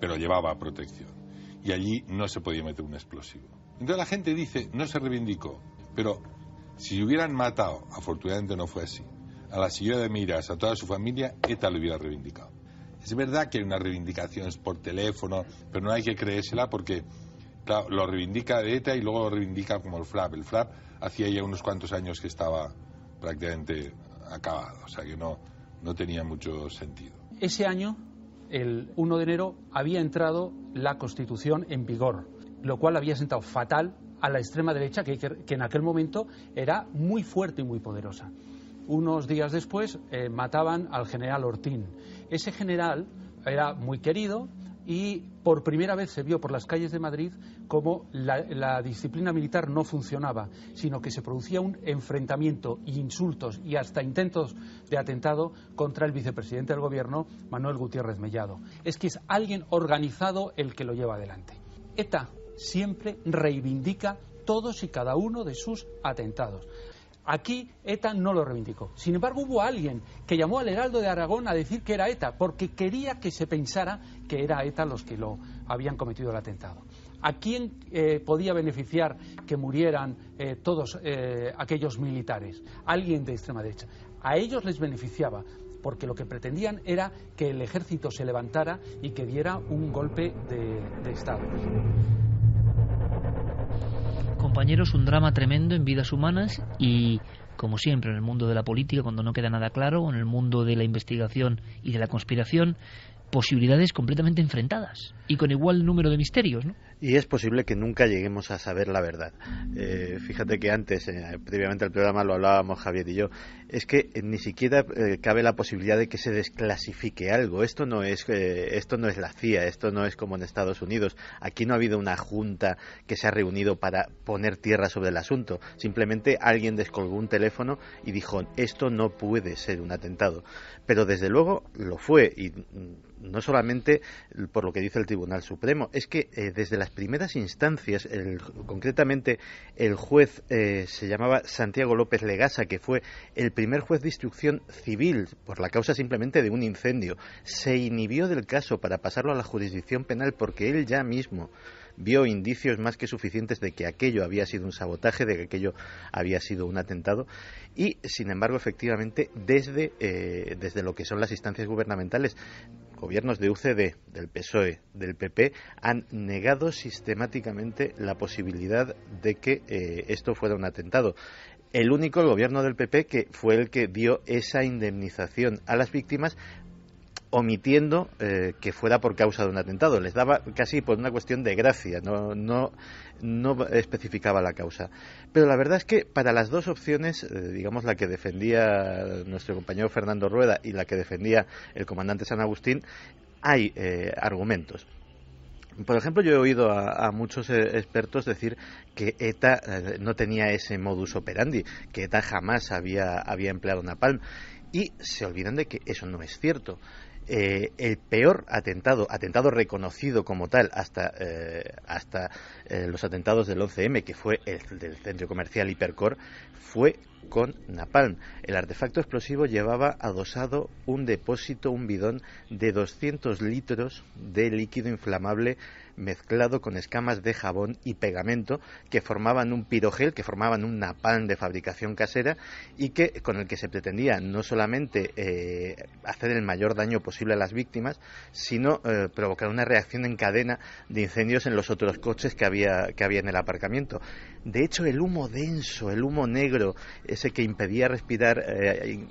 pero llevaba protección, y allí no se podía meter un explosivo. Entonces la gente dice, no se reivindicó, pero si hubieran matado, afortunadamente no fue así, a la señora de Meirás, a toda su familia, ETA lo hubiera reivindicado. Es verdad que hay unas reivindicaciones por teléfono, pero no hay que creérsela porque, claro, lo reivindica de ETA y luego lo reivindica como el FLAP. El FLAP hacía ya unos cuantos años que estaba prácticamente acabado, o sea que no tenía mucho sentido. Ese año, el 1 de enero, había entrado la Constitución en vigor, lo cual había sentado fatal a la extrema derecha que en aquel momento era muy fuerte y muy poderosa. unos días después mataban al general Ortín. Ese general era muy querido y por primera vez se vio por las calles de Madrid como la disciplina militar no funcionaba, sino que se producía un enfrentamiento, insultos y hasta intentos de atentado contra el vicepresidente del gobierno, Manuel Gutiérrez Mellado. Es que es alguien organizado el que lo lleva adelante. ETA siempre reivindica todos y cada uno de sus atentados. Aquí ETA no lo reivindicó. Sin embargo, hubo alguien que llamó al Heraldo de Aragón a decir que era ETA, porque quería que se pensara que era ETA los que lo habían cometido el atentado. ¿A quién podía beneficiar que murieran todos aquellos militares? Alguien de extrema derecha. A ellos les beneficiaba, porque lo que pretendían era que el ejército se levantara y que diera un golpe de Estado. Compañeros, un drama tremendo en vidas humanas y, como siempre, en el mundo de la política, cuando no queda nada claro, en el mundo de la investigación y de la conspiración, posibilidades completamente enfrentadas y con igual número de misterios, ¿no? Y es posible que nunca lleguemos a saber la verdad. Fíjate que antes, previamente al programa, lo hablábamos Javier y yo, es que ni siquiera cabe la posibilidad de que se desclasifique algo. Esto no es la CIA, esto no es como en Estados Unidos. Aquí no ha habido una junta que se ha reunido para poner tierra sobre el asunto. Simplemente alguien descolgó un teléfono y dijo, esto no puede ser un atentado. Pero desde luego lo fue, y no solamente por lo que dice el Tribunal Supremo, es que desde las primeras instancias, concretamente el juez se llamaba Santiago López Legasa, que fue el primer juez de instrucción civil por la causa simplemente de un incendio, se inhibió del caso para pasarlo a la jurisdicción penal porque él ya mismo vio indicios más que suficientes de que aquello había sido un sabotaje, de que aquello había sido un atentado, y sin embargo efectivamente desde lo que son las instancias gubernamentales, gobiernos de UCD, del PSOE, del PP, han negado sistemáticamente la posibilidad de que esto fuera un atentado. El único, el gobierno del PP, que fue el que dio esa indemnización a las víctimas, omitiendo que fuera por causa de un atentado. Les daba casi por una cuestión de gracia, no especificaba la causa. Pero la verdad es que para las dos opciones, digamos la que defendía nuestro compañero Fernando Rueda y la que defendía el comandante San Agustín, hay argumentos. Por ejemplo, yo he oído a muchos expertos decir que ETA no tenía ese modus operandi, que ETA jamás había empleado napalm, y se olvidan de que eso no es cierto. El peor atentado reconocido como tal hasta los atentados del 11M, que fue el del centro comercial Hipercor, fue con napalm. El artefacto explosivo llevaba adosado un depósito, un bidón de 200 litros de líquido inflamable mezclado con escamas de jabón y pegamento que formaban un pirogel, que formaban un napalm de fabricación casera y con el que se pretendía no solamente hacer el mayor daño posible a las víctimas, sino provocar una reacción en cadena de incendios en los otros coches que había en el aparcamiento. De hecho, el humo denso, el humo negro, ese que impedía respirar,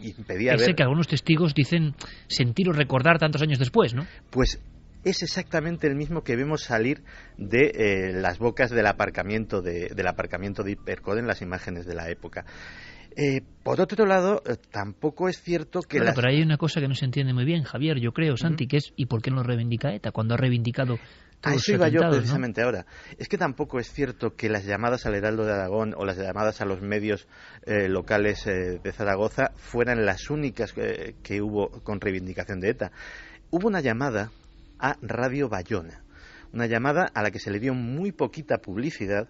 impedía ver... Ese que algunos testigos dicen sentir o recordar tantos años después, ¿no? Pues es exactamente el mismo que vemos salir de las bocas del aparcamiento de Hipercor en las imágenes de la época. Por otro lado, tampoco es cierto que... Bueno, pero hay una cosa que no se entiende muy bien, Javier, yo creo, Santi, que es ¿y por qué no lo reivindica ETA cuando ha reivindicado todos eso los iba atentados, yo precisamente, ¿no? Ahora. Es que tampoco es cierto que las llamadas al Heraldo de Aragón o las llamadas a los medios locales de Zaragoza fueran las únicas que hubo con reivindicación de ETA. Hubo una llamada a Radio Bayona, una llamada a la que se le dio muy poquita publicidad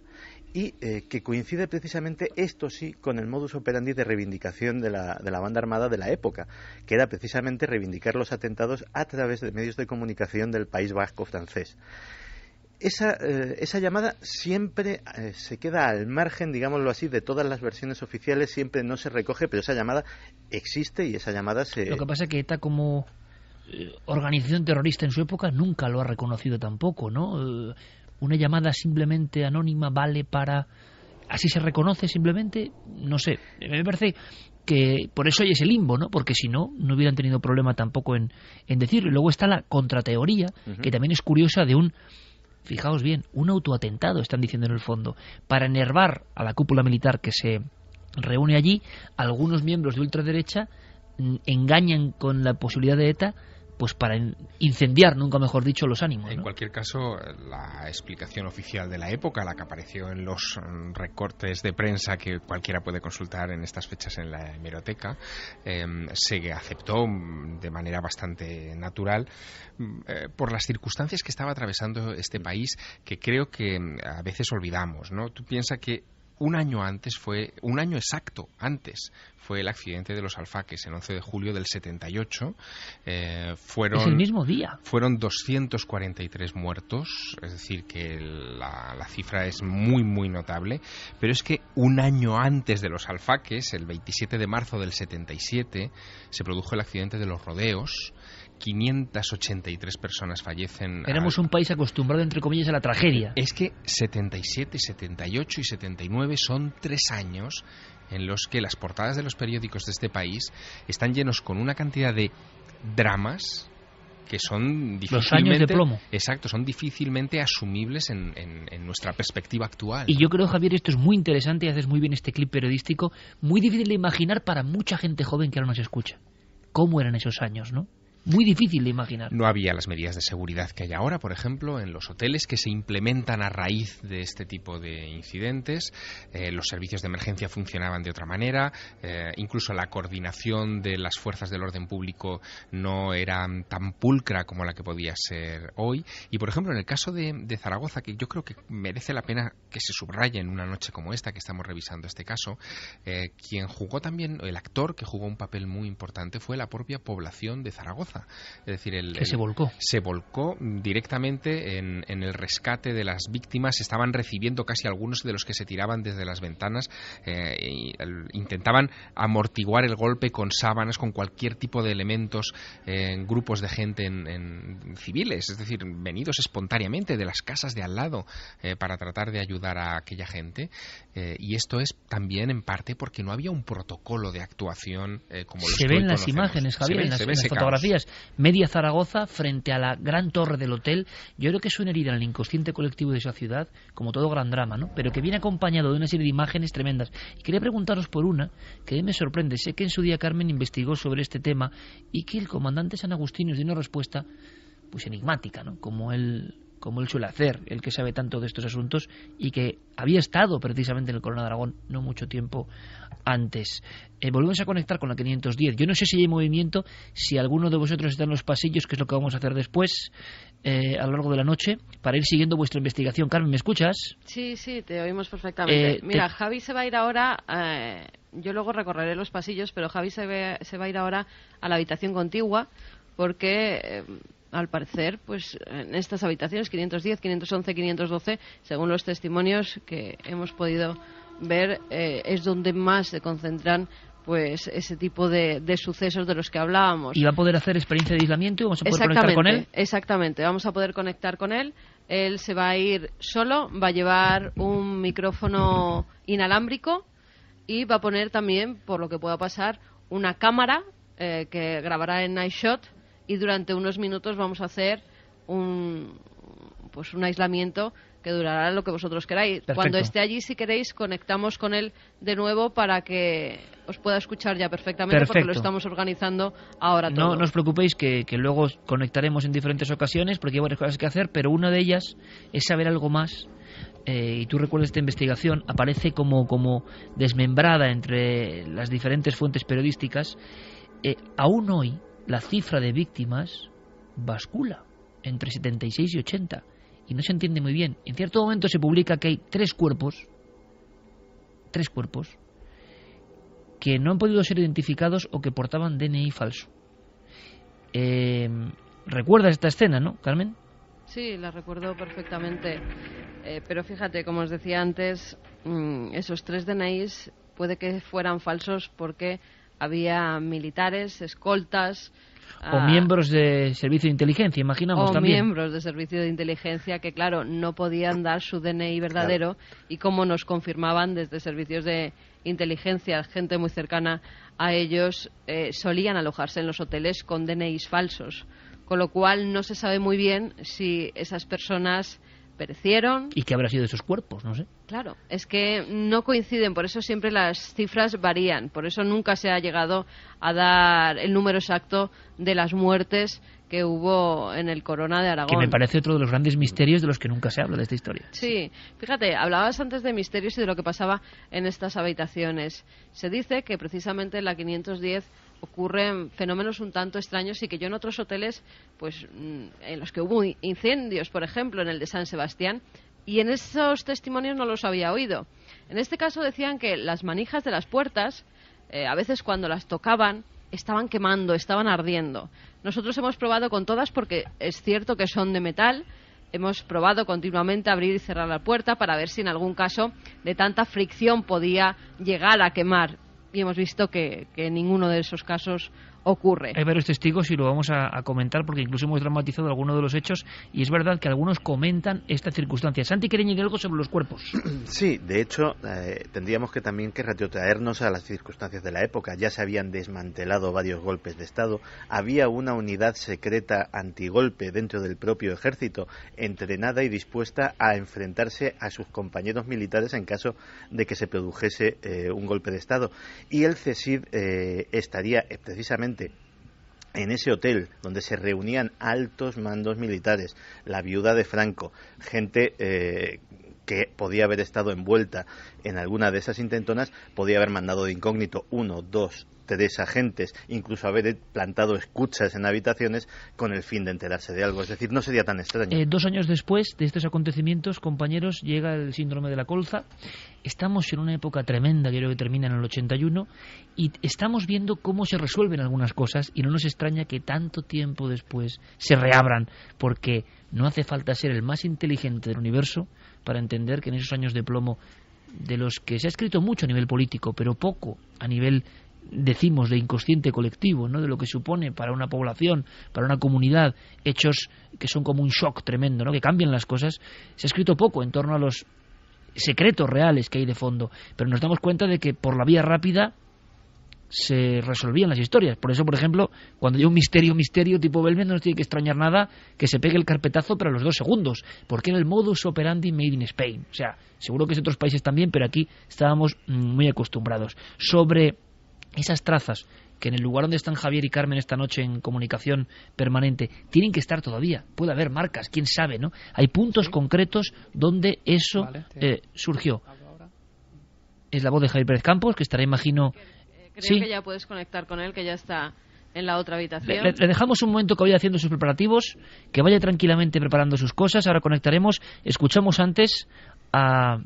y que coincide precisamente, esto sí, con el modus operandi de reivindicación de la banda armada de la época, que era precisamente reivindicar los atentados a través de medios de comunicación del País Vasco francés. Esa llamada siempre se queda al margen, digámoslo así, de todas las versiones oficiales, siempre no se recoge, pero esa llamada existe y esa llamada se... Lo que pasa es que ETA como organización terrorista en su época nunca lo ha reconocido tampoco, ¿no? Una llamada simplemente anónima vale para... ¿Así se reconoce simplemente? No sé, me parece que por eso hay ese limbo, ¿no? Porque si no, no hubieran tenido problema tampoco en decirlo. Y luego está la contrateoría, que también es curiosa, de un... Fijaos bien, un autoatentado, están diciendo en el fondo, para enervar a la cúpula militar que se reúne allí algunos miembros de ultraderecha, engañan con la posibilidad de ETA, pues para incendiar, nunca mejor dicho, los ánimos, ¿no? En cualquier caso, la explicación oficial de la época, la que apareció en los recortes de prensa que cualquiera puede consultar en estas fechas en la hemeroteca, se aceptó de manera bastante natural por las circunstancias que estaba atravesando este país, que creo que a veces olvidamos, ¿no? Tú piensas que un año exacto antes fue el accidente de los Alfaques, el 11 de julio del 78. Es el mismo día. Fueron 243 muertos, es decir, que la cifra es muy, muy notable. Pero es que un año antes de los Alfaques, el 27 de marzo del 77, se produjo el accidente de los rodeos. 583 personas fallecen. Éramos un país acostumbrado, entre comillas, a la tragedia. Es que 77, 78 y 79 son 3 años en los que las portadas de los periódicos de este país están llenos con una cantidad de dramas que son difícilmente... Los años de plomo. Exacto, son difícilmente asumibles en nuestra perspectiva actual. Y yo creo, Javier, esto es muy interesante y haces muy bien este clip periodístico, muy difícil de imaginar para mucha gente joven que ahora nos escucha. ¿Cómo eran esos años, no? Muy difícil de imaginar. No había las medidas de seguridad que hay ahora, por ejemplo, en los hoteles, que se implementan a raíz de este tipo de incidentes. Los servicios de emergencia funcionaban de otra manera. Incluso la coordinación de las fuerzas del orden público no era tan pulcra como la que podía ser hoy. Y, por ejemplo, en el caso de Zaragoza, que yo creo que merece la pena que se subraye en una noche como esta, que estamos revisando este caso, quien jugó también, el actor que jugó un papel muy importante fue la propia población de Zaragoza. Es decir, se volcó. Se volcó directamente en el rescate de las víctimas. Estaban recibiendo casi algunos de los que se tiraban desde las ventanas. Intentaban amortiguar el golpe con sábanas, con cualquier tipo de elementos, en grupos de gente en civiles, es decir, venidos espontáneamente de las casas de al lado para tratar de ayudar a aquella gente. Y esto es también en parte porque no había un protocolo de actuación como los que hoy conocemos. Se ven las imágenes, Javier, en las fotografías. Media Zaragoza frente a la gran torre del hotel. Yo creo que es una herida en el inconsciente colectivo de esa ciudad, como todo gran drama, ¿no? Pero que viene acompañado de una serie de imágenes tremendas. Y quería preguntaros por una que me sorprende. Sé que en su día Carmen investigó sobre este tema y que el comandante San Agustín nos dio una respuesta pues enigmática, ¿no? Como él suele hacer, el que sabe tanto de estos asuntos y que había estado precisamente en el Corona de Aragón no mucho tiempo antes. Volvemos a conectar con la 510. Yo no sé si hay movimiento, si alguno de vosotros está en los pasillos, que es lo que vamos a hacer después, a lo largo de la noche, para ir siguiendo vuestra investigación. Carmen, ¿me escuchas? Sí, te oímos perfectamente. Mira, Javi se va a ir ahora, yo luego recorreré los pasillos, pero Javi se va a ir ahora a la habitación contigua, porque... al parecer, pues en estas habitaciones 510, 511, 512, según los testimonios que hemos podido ver, es donde más se concentran pues ese tipo de sucesos de los que hablábamos. ¿Y va a poder hacer experiencia de aislamiento y vamos a poder conectar con él? Exactamente, vamos a poder conectar con él. Él se va a ir solo, va a llevar un micrófono inalámbrico y va a poner también, por lo que pueda pasar, una cámara que grabará en Night Shot. Y durante unos minutos vamos a hacer un aislamiento que durará lo que vosotros queráis. Perfecto. Cuando esté allí, si queréis, conectamos con él de nuevo para que os pueda escuchar ya perfectamente. Porque lo estamos organizando ahora todo. No os preocupéis que luego conectaremos en diferentes ocasiones porque hay varias cosas que hacer, pero una de ellas es saber algo más. Y tú recuerdas esta investigación, aparece como desmembrada entre las diferentes fuentes periodísticas. Aún hoy la cifra de víctimas bascula entre 76 y 80 y no se entiende muy bien. En cierto momento se publica que hay tres cuerpos que no han podido ser identificados o que portaban DNI falso. ¿Recuerdas esta escena, no, Carmen? Sí, la recuerdo perfectamente. Pero fíjate, como os decía antes, esos 3 DNIs puede que fueran falsos porque había militares, escoltas... O miembros de servicio de inteligencia, imaginamos también. O miembros de servicio de inteligencia que, claro, no podían dar su DNI verdadero. Claro. Y como nos confirmaban desde servicios de inteligencia, gente muy cercana a ellos, solían alojarse en los hoteles con DNIs falsos. Con lo cual no se sabe muy bien si esas personas perecieron. ¿Y qué habrá sido de esos cuerpos? No sé. Claro, es que no coinciden, por eso siempre las cifras varían, por eso nunca se ha llegado a dar el número exacto de las muertes que hubo en el Corona de Aragón. Que me parece otro de los grandes misterios de los que nunca se habla de esta historia. Sí, fíjate, hablabas antes de misterios y de lo que pasaba en estas habitaciones. Se dice que precisamente en la 510 ocurren fenómenos un tanto extraños y que yo en otros hoteles, pues en los que hubo incendios, por ejemplo, en el de San Sebastián, y en esos testimonios no los había oído. En este caso decían que las manijas de las puertas, a veces cuando las tocaban, estaban quemando, estaban ardiendo. Nosotros hemos probado con todas porque es cierto que son de metal. Hemos probado continuamente abrir y cerrar la puerta para ver si en algún caso de tanta fricción podía llegar a quemar. Y hemos visto que en ninguno de esos casos ocurre. Hay varios testigos y lo vamos a comentar porque incluso hemos dramatizado algunos de los hechos y es verdad que algunos comentan esta circunstancia. Santi quiere añadir algo sobre los cuerpos. Sí, de hecho tendríamos que también que retrotraernos a las circunstancias de la época. Ya se habían desmantelado varios golpes de Estado, había una unidad secreta antigolpe dentro del propio ejército, entrenada y dispuesta a enfrentarse a sus compañeros militares en caso de que se produjese un golpe de Estado. Y el CSID estaría precisamente en ese hotel donde se reunían altos mandos militares, la viuda de Franco, gente que podía haber estado envuelta en alguna de esas intentonas, podía haber mandado de incógnito 1, 2, 3 agentes, incluso haber plantado escuchas en habitaciones con el fin de enterarse de algo. Es decir, no sería tan extraño. 2 años después de estos acontecimientos, compañeros, llega el síndrome de la colza. Estamos en una época tremenda, que creo que termina en el 81, y estamos viendo cómo se resuelven algunas cosas y no nos extraña que tanto tiempo después se reabran, porque no hace falta ser el más inteligente del universo para entender que en esos años de plomo, de los que se ha escrito mucho a nivel político, pero poco a nivel, decimos, de inconsciente colectivo, ¿no?, de lo que supone para una población, para una comunidad, hechos que son como un shock tremendo, ¿no?, que cambian las cosas. Se ha escrito poco en torno a los secretos reales que hay de fondo, pero nos damos cuenta de que por la vía rápida se resolvían las historias. Por eso, por ejemplo, cuando hay un misterio tipo Belmez, no nos tiene que extrañar nada que se pegue el carpetazo pero a los 2 segundos, porque era el modus operandi made in Spain. O sea, seguro que en otros países también, pero aquí estábamos muy acostumbrados. Sobre esas trazas que en el lugar donde están Javier y Carmen esta noche en comunicación permanente tienen que estar todavía. Puede haber marcas, quién sabe, ¿no? Hay puntos concretos donde eso surgió. Es la voz de Javier Pérez Campos, que estará, imagino... Creo que ya puedes conectar con él, que ya está en la otra habitación. Le dejamos un momento que vaya haciendo sus preparativos, que vaya tranquilamente preparando sus cosas. Ahora conectaremos. Escuchamos antes a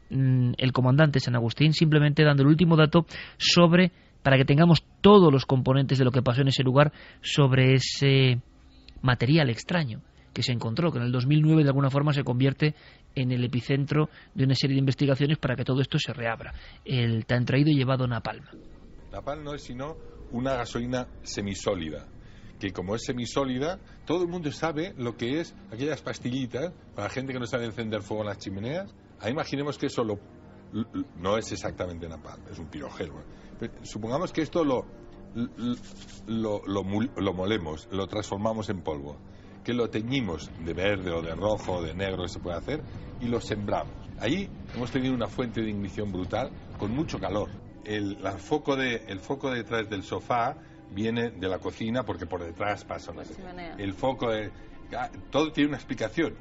el comandante San Agustín, simplemente dando el último dato sobre, para que tengamos todos los componentes de lo que pasó en ese lugar, sobre ese material extraño que se encontró, que en el 2009 de alguna forma se convierte en el epicentro de una serie de investigaciones para que todo esto se reabra. El tan traído y llevado napalm. Napalm no es sino una gasolina semisólida, que como es semisólida, todo el mundo sabe lo que es aquellas pastillitas para la gente que no sabe encender fuego en las chimeneas. Ahí imaginemos que eso no es exactamente napalm, es un pirogel. Pero supongamos que esto lo molemos, lo transformamos en polvo, que lo teñimos de verde o de rojo o de negro, que se puede hacer, y lo sembramos. Ahí hemos tenido una fuente de ignición brutal con mucho calor. El foco detrás del sofá viene de la cocina porque por detrás pasa una... El foco todo tiene una explicación,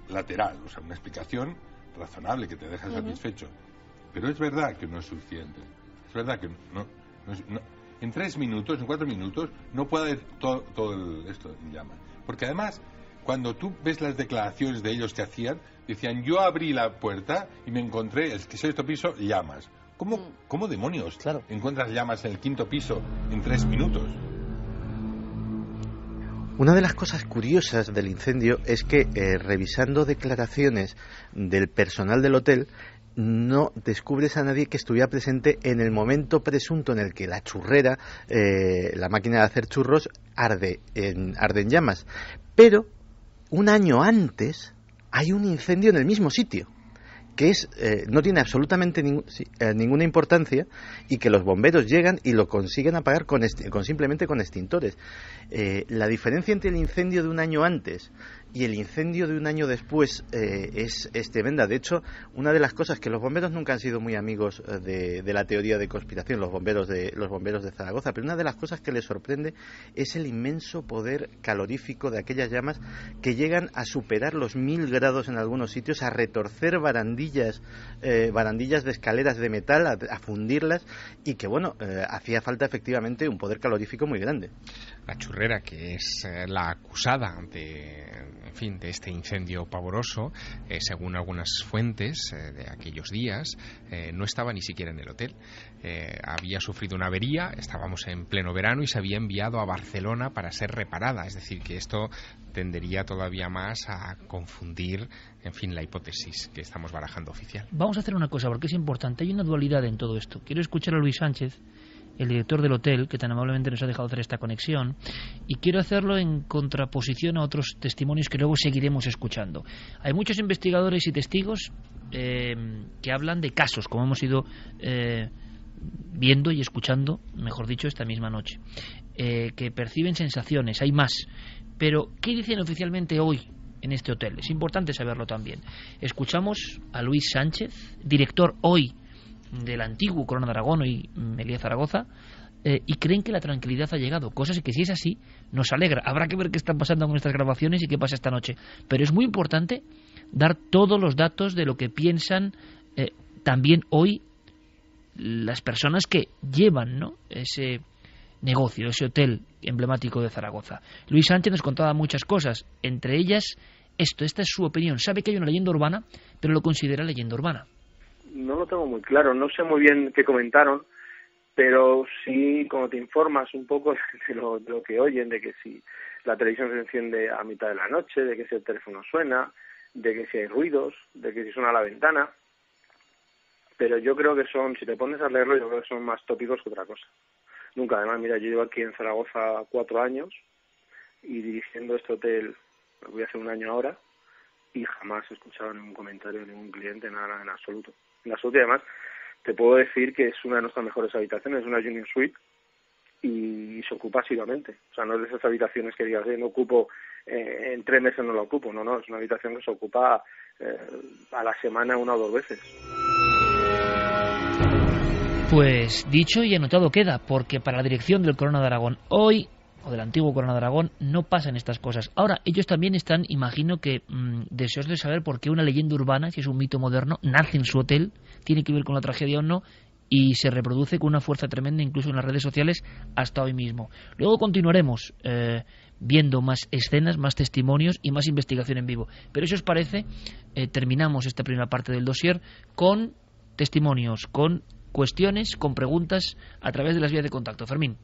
lateral, o sea, una explicación razonable que te deja satisfecho. Pero es verdad que no es suficiente. Es verdad que no en 3 minutos, en 4 minutos, no puede haber todo esto en llamas. Porque además, cuando tú ves las declaraciones de ellos que hacían, decían, yo abrí la puerta y me encontré, el 6º piso, llamas. ¿Cómo demonios encuentras llamas en el 5º piso en 3 minutos? Una de las cosas curiosas del incendio es que, revisando declaraciones del personal del hotel, no descubres a nadie que estuviera presente en el momento presunto en el que la churrera, la máquina de hacer churros, arde en llamas. Pero un año antes hay un incendio en el mismo sitio, que no tiene absolutamente ninguna importancia, y que los bomberos llegan y lo consiguen apagar simplemente con extintores. La diferencia entre el incendio de un año antes y el incendio de un año después es tremenda. De hecho, una de las cosas que los bomberos nunca han sido muy amigos de la teoría de conspiración, los bomberos de Zaragoza, pero una de las cosas que les sorprende es el inmenso poder calorífico de aquellas llamas que llegan a superar los 1000 grados en algunos sitios, a retorcer barandillas de escaleras de metal, a fundirlas, y que bueno, hacía falta efectivamente un poder calorífico muy grande. La Churrera, que es la acusada de este incendio pavoroso, según algunas fuentes de aquellos días, no estaba ni siquiera en el hotel. Había sufrido una avería, estábamos en pleno verano y se había enviado a Barcelona para ser reparada. Es decir, que esto tendería todavía más a confundir, la hipótesis que estamos barajando oficial. Vamos a hacer una cosa, porque es importante. Hay una dualidad en todo esto. Quiero escuchar a Luis Sánchez, el director del hotel, que tan amablemente nos ha dejado hacer esta conexión, y quiero hacerlo en contraposición a otros testimonios que luego seguiremos escuchando. Hay muchos investigadores y testigos que hablan de casos, como hemos ido viendo y escuchando, mejor dicho, esta misma noche, que perciben sensaciones. Hay más, pero ¿qué dicen oficialmente hoy en este hotel? Es importante saberlo también. Escuchamos a Luis Sánchez, director hoy del antiguo Corona de Aragón y Meliá Zaragoza, y creen que la tranquilidad ha llegado, cosas que si es así nos alegra. Habrá que ver qué están pasando con estas grabaciones y qué pasa esta noche, pero es muy importante dar todos los datos de lo que piensan también hoy las personas que llevan, ¿no?, ese negocio, ese hotel emblemático de Zaragoza. Luis Sánchez nos contaba muchas cosas, entre ellas esta es su opinión. Sabe que hay una leyenda urbana, pero lo considera leyenda urbana. No lo tengo muy claro, no sé muy bien qué comentaron, pero sí, como te informas un poco de lo que oyen, de que si la televisión se enciende a mitad de la noche, de que si el teléfono suena, de que si hay ruidos, de que si suena la ventana, pero yo creo que son, si te pones a leerlo, yo creo que son más tópicos que otra cosa. Nunca, además, mira, yo llevo aquí en Zaragoza 4 años y dirigiendo este hotel, voy a hacer 1 año ahora, y jamás he escuchado ningún comentario de ningún cliente, nada en absoluto. En absoluto, y además te puedo decir que es una de nuestras mejores habitaciones, es una Union Suite, y se ocupa asiduamente. O sea, no es de esas habitaciones que digas, no ocupo, en 3 meses no la ocupo, no, es una habitación que se ocupa a la semana 1 o 2 veces. Pues dicho y anotado queda, porque para la dirección del Corona de Aragón hoy, o del antiguo Corona de Aragón, no pasan estas cosas. Ahora, ellos también están, imagino que deseosos de saber por qué una leyenda urbana, si es un mito moderno, nace en su hotel, tiene que ver con la tragedia o no, y se reproduce con una fuerza tremenda incluso en las redes sociales hasta hoy mismo. Luego continuaremos viendo más escenas, más testimonios y más investigación en vivo. Pero si os parece, terminamos esta primera parte del dossier con testimonios, con cuestiones, con preguntas a través de las vías de contacto. Fermín.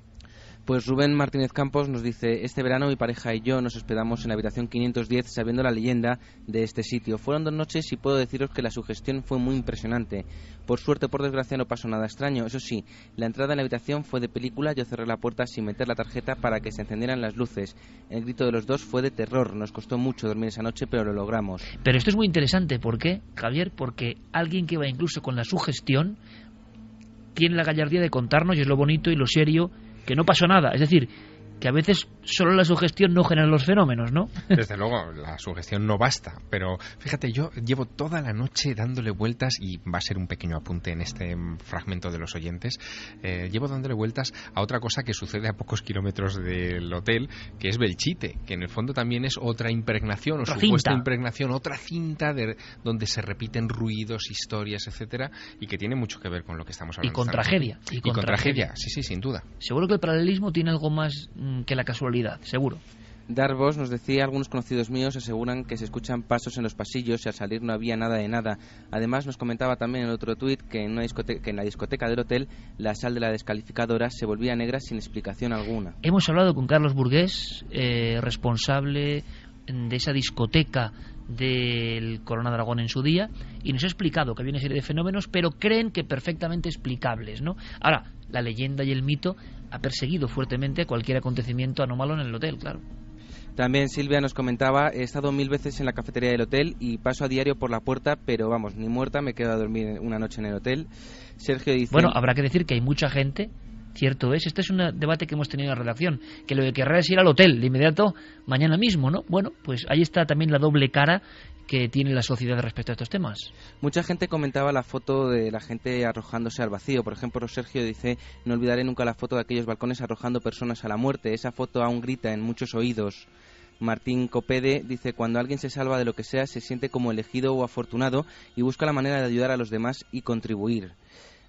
Pues Rubén Martínez Campos nos dice: este verano mi pareja y yo nos hospedamos en la habitación 510 sabiendo la leyenda de este sitio. Fueron 2 noches y puedo deciros que la sugestión fue muy impresionante. Por suerte o por desgracia no pasó nada extraño. Eso sí, la entrada en la habitación fue de película. Yo cerré la puerta sin meter la tarjeta para que se encendieran las luces. El grito de los dos fue de terror. Nos costó mucho dormir esa noche, pero lo logramos. Pero esto es muy interesante. ¿Por qué, Javier? Porque alguien que va incluso con la sugestión tiene la gallardía de contarnos, y es lo bonito y lo serio, que no pasó nada. Es decir, que a veces solo la sugestión no genera los fenómenos, ¿no? Desde luego, la sugestión no basta, pero fíjate, yo llevo toda la noche dándole vueltas, y va a ser un pequeño apunte en este fragmento de los oyentes, llevo dándole vueltas a otra cosa que sucede a pocos kilómetros del hotel, que es Belchite, que en el fondo también es otra impregnación, otra supuesta impregnación, otra cinta donde se repiten ruidos, historias, etcétera, y que tiene mucho que ver con lo que estamos hablando. Y con tragedia. Y con tragedia, sí, sin duda. Seguro que el paralelismo tiene algo más que la casualidad, seguro. Darvos nos decía: algunos conocidos míos aseguran que se escuchan pasos en los pasillos y al salir no había nada de nada. Además nos comentaba también en otro tuit que en la discoteca del hotel la sal de la descalificadora se volvía negra sin explicación alguna. Hemos hablado con Carlos Burgués, responsable de esa discoteca del Corona de Aragón en su día, y nos ha explicado que había una serie de fenómenos, pero creen que perfectamente explicables, ¿no? Ahora, la leyenda y el mito ha perseguido fuertemente cualquier acontecimiento anómalo en el hotel, claro. También Silvia nos comentaba: he estado 1000 veces en la cafetería del hotel y paso a diario por la puerta, pero vamos, ni muerta me quedo a dormir 1 noche en el hotel. Sergio dice... Bueno, habrá que decir que hay mucha gente Cierto es, este es un debate que hemos tenido en la redacción, que lo que querrá es ir al hotel de inmediato mañana mismo, ¿no? Bueno, pues ahí está también la doble cara que tiene la sociedad respecto a estos temas. Mucha gente comentaba la foto de la gente arrojándose al vacío. Por ejemplo, Sergio dice: no olvidaré nunca la foto de aquellos balcones arrojando personas a la muerte. Esa foto aún grita en muchos oídos. Martín Copede dice: cuando alguien se salva de lo que sea, se siente como elegido o afortunado y busca la manera de ayudar a los demás y contribuir.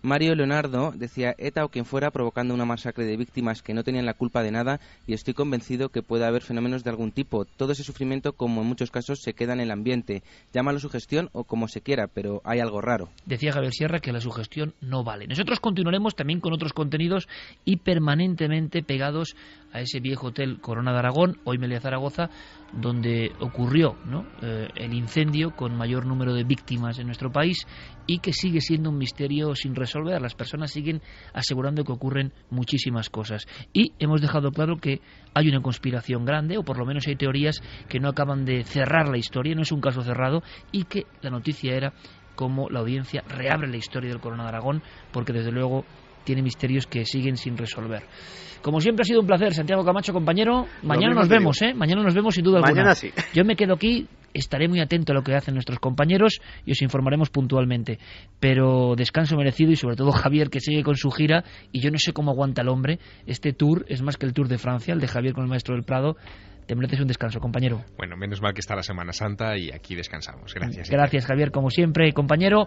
Mario Leonardo decía: ETA o quien fuera provocando una masacre de víctimas que no tenían la culpa de nada, y estoy convencido que puede haber fenómenos de algún tipo. Todo ese sufrimiento, como en muchos casos, se queda en el ambiente. Llámalo sugestión o como se quiera, pero hay algo raro. Decía Javier Sierra que la sugestión no vale. Nosotros continuaremos también con otros contenidos y permanentemente pegados a ese viejo hotel Corona de Aragón, hoy Meliá Zaragoza, donde ocurrió, ¿no?, el incendio con mayor número de víctimas en nuestro país y que sigue siendo un misterio sin resolver. Las personas siguen asegurando que ocurren muchísimas cosas. Y hemos dejado claro que hay una conspiración grande, o por lo menos hay teorías que no acaban de cerrar la historia, no es un caso cerrado, y que la noticia era cómo la audiencia reabre la historia del Corona de Aragón, porque desde luego tiene misterios que siguen sin resolver. Como siempre ha sido un placer, Santiago Camacho, compañero. Mañana nos vemos, Mañana nos vemos sin duda alguna. Mañana sí. Yo me quedo aquí, estaré muy atento a lo que hacen nuestros compañeros y os informaremos puntualmente. Pero descanso merecido, y sobre todo Javier, que sigue con su gira, y yo no sé cómo aguanta el hombre. Este tour es más que el Tour de Francia, el de Javier con el Maestro del Prado. Te mereces un descanso, compañero. Bueno, menos mal que está la Semana Santa y aquí descansamos. Gracias. Gracias, Javier, como siempre, compañero.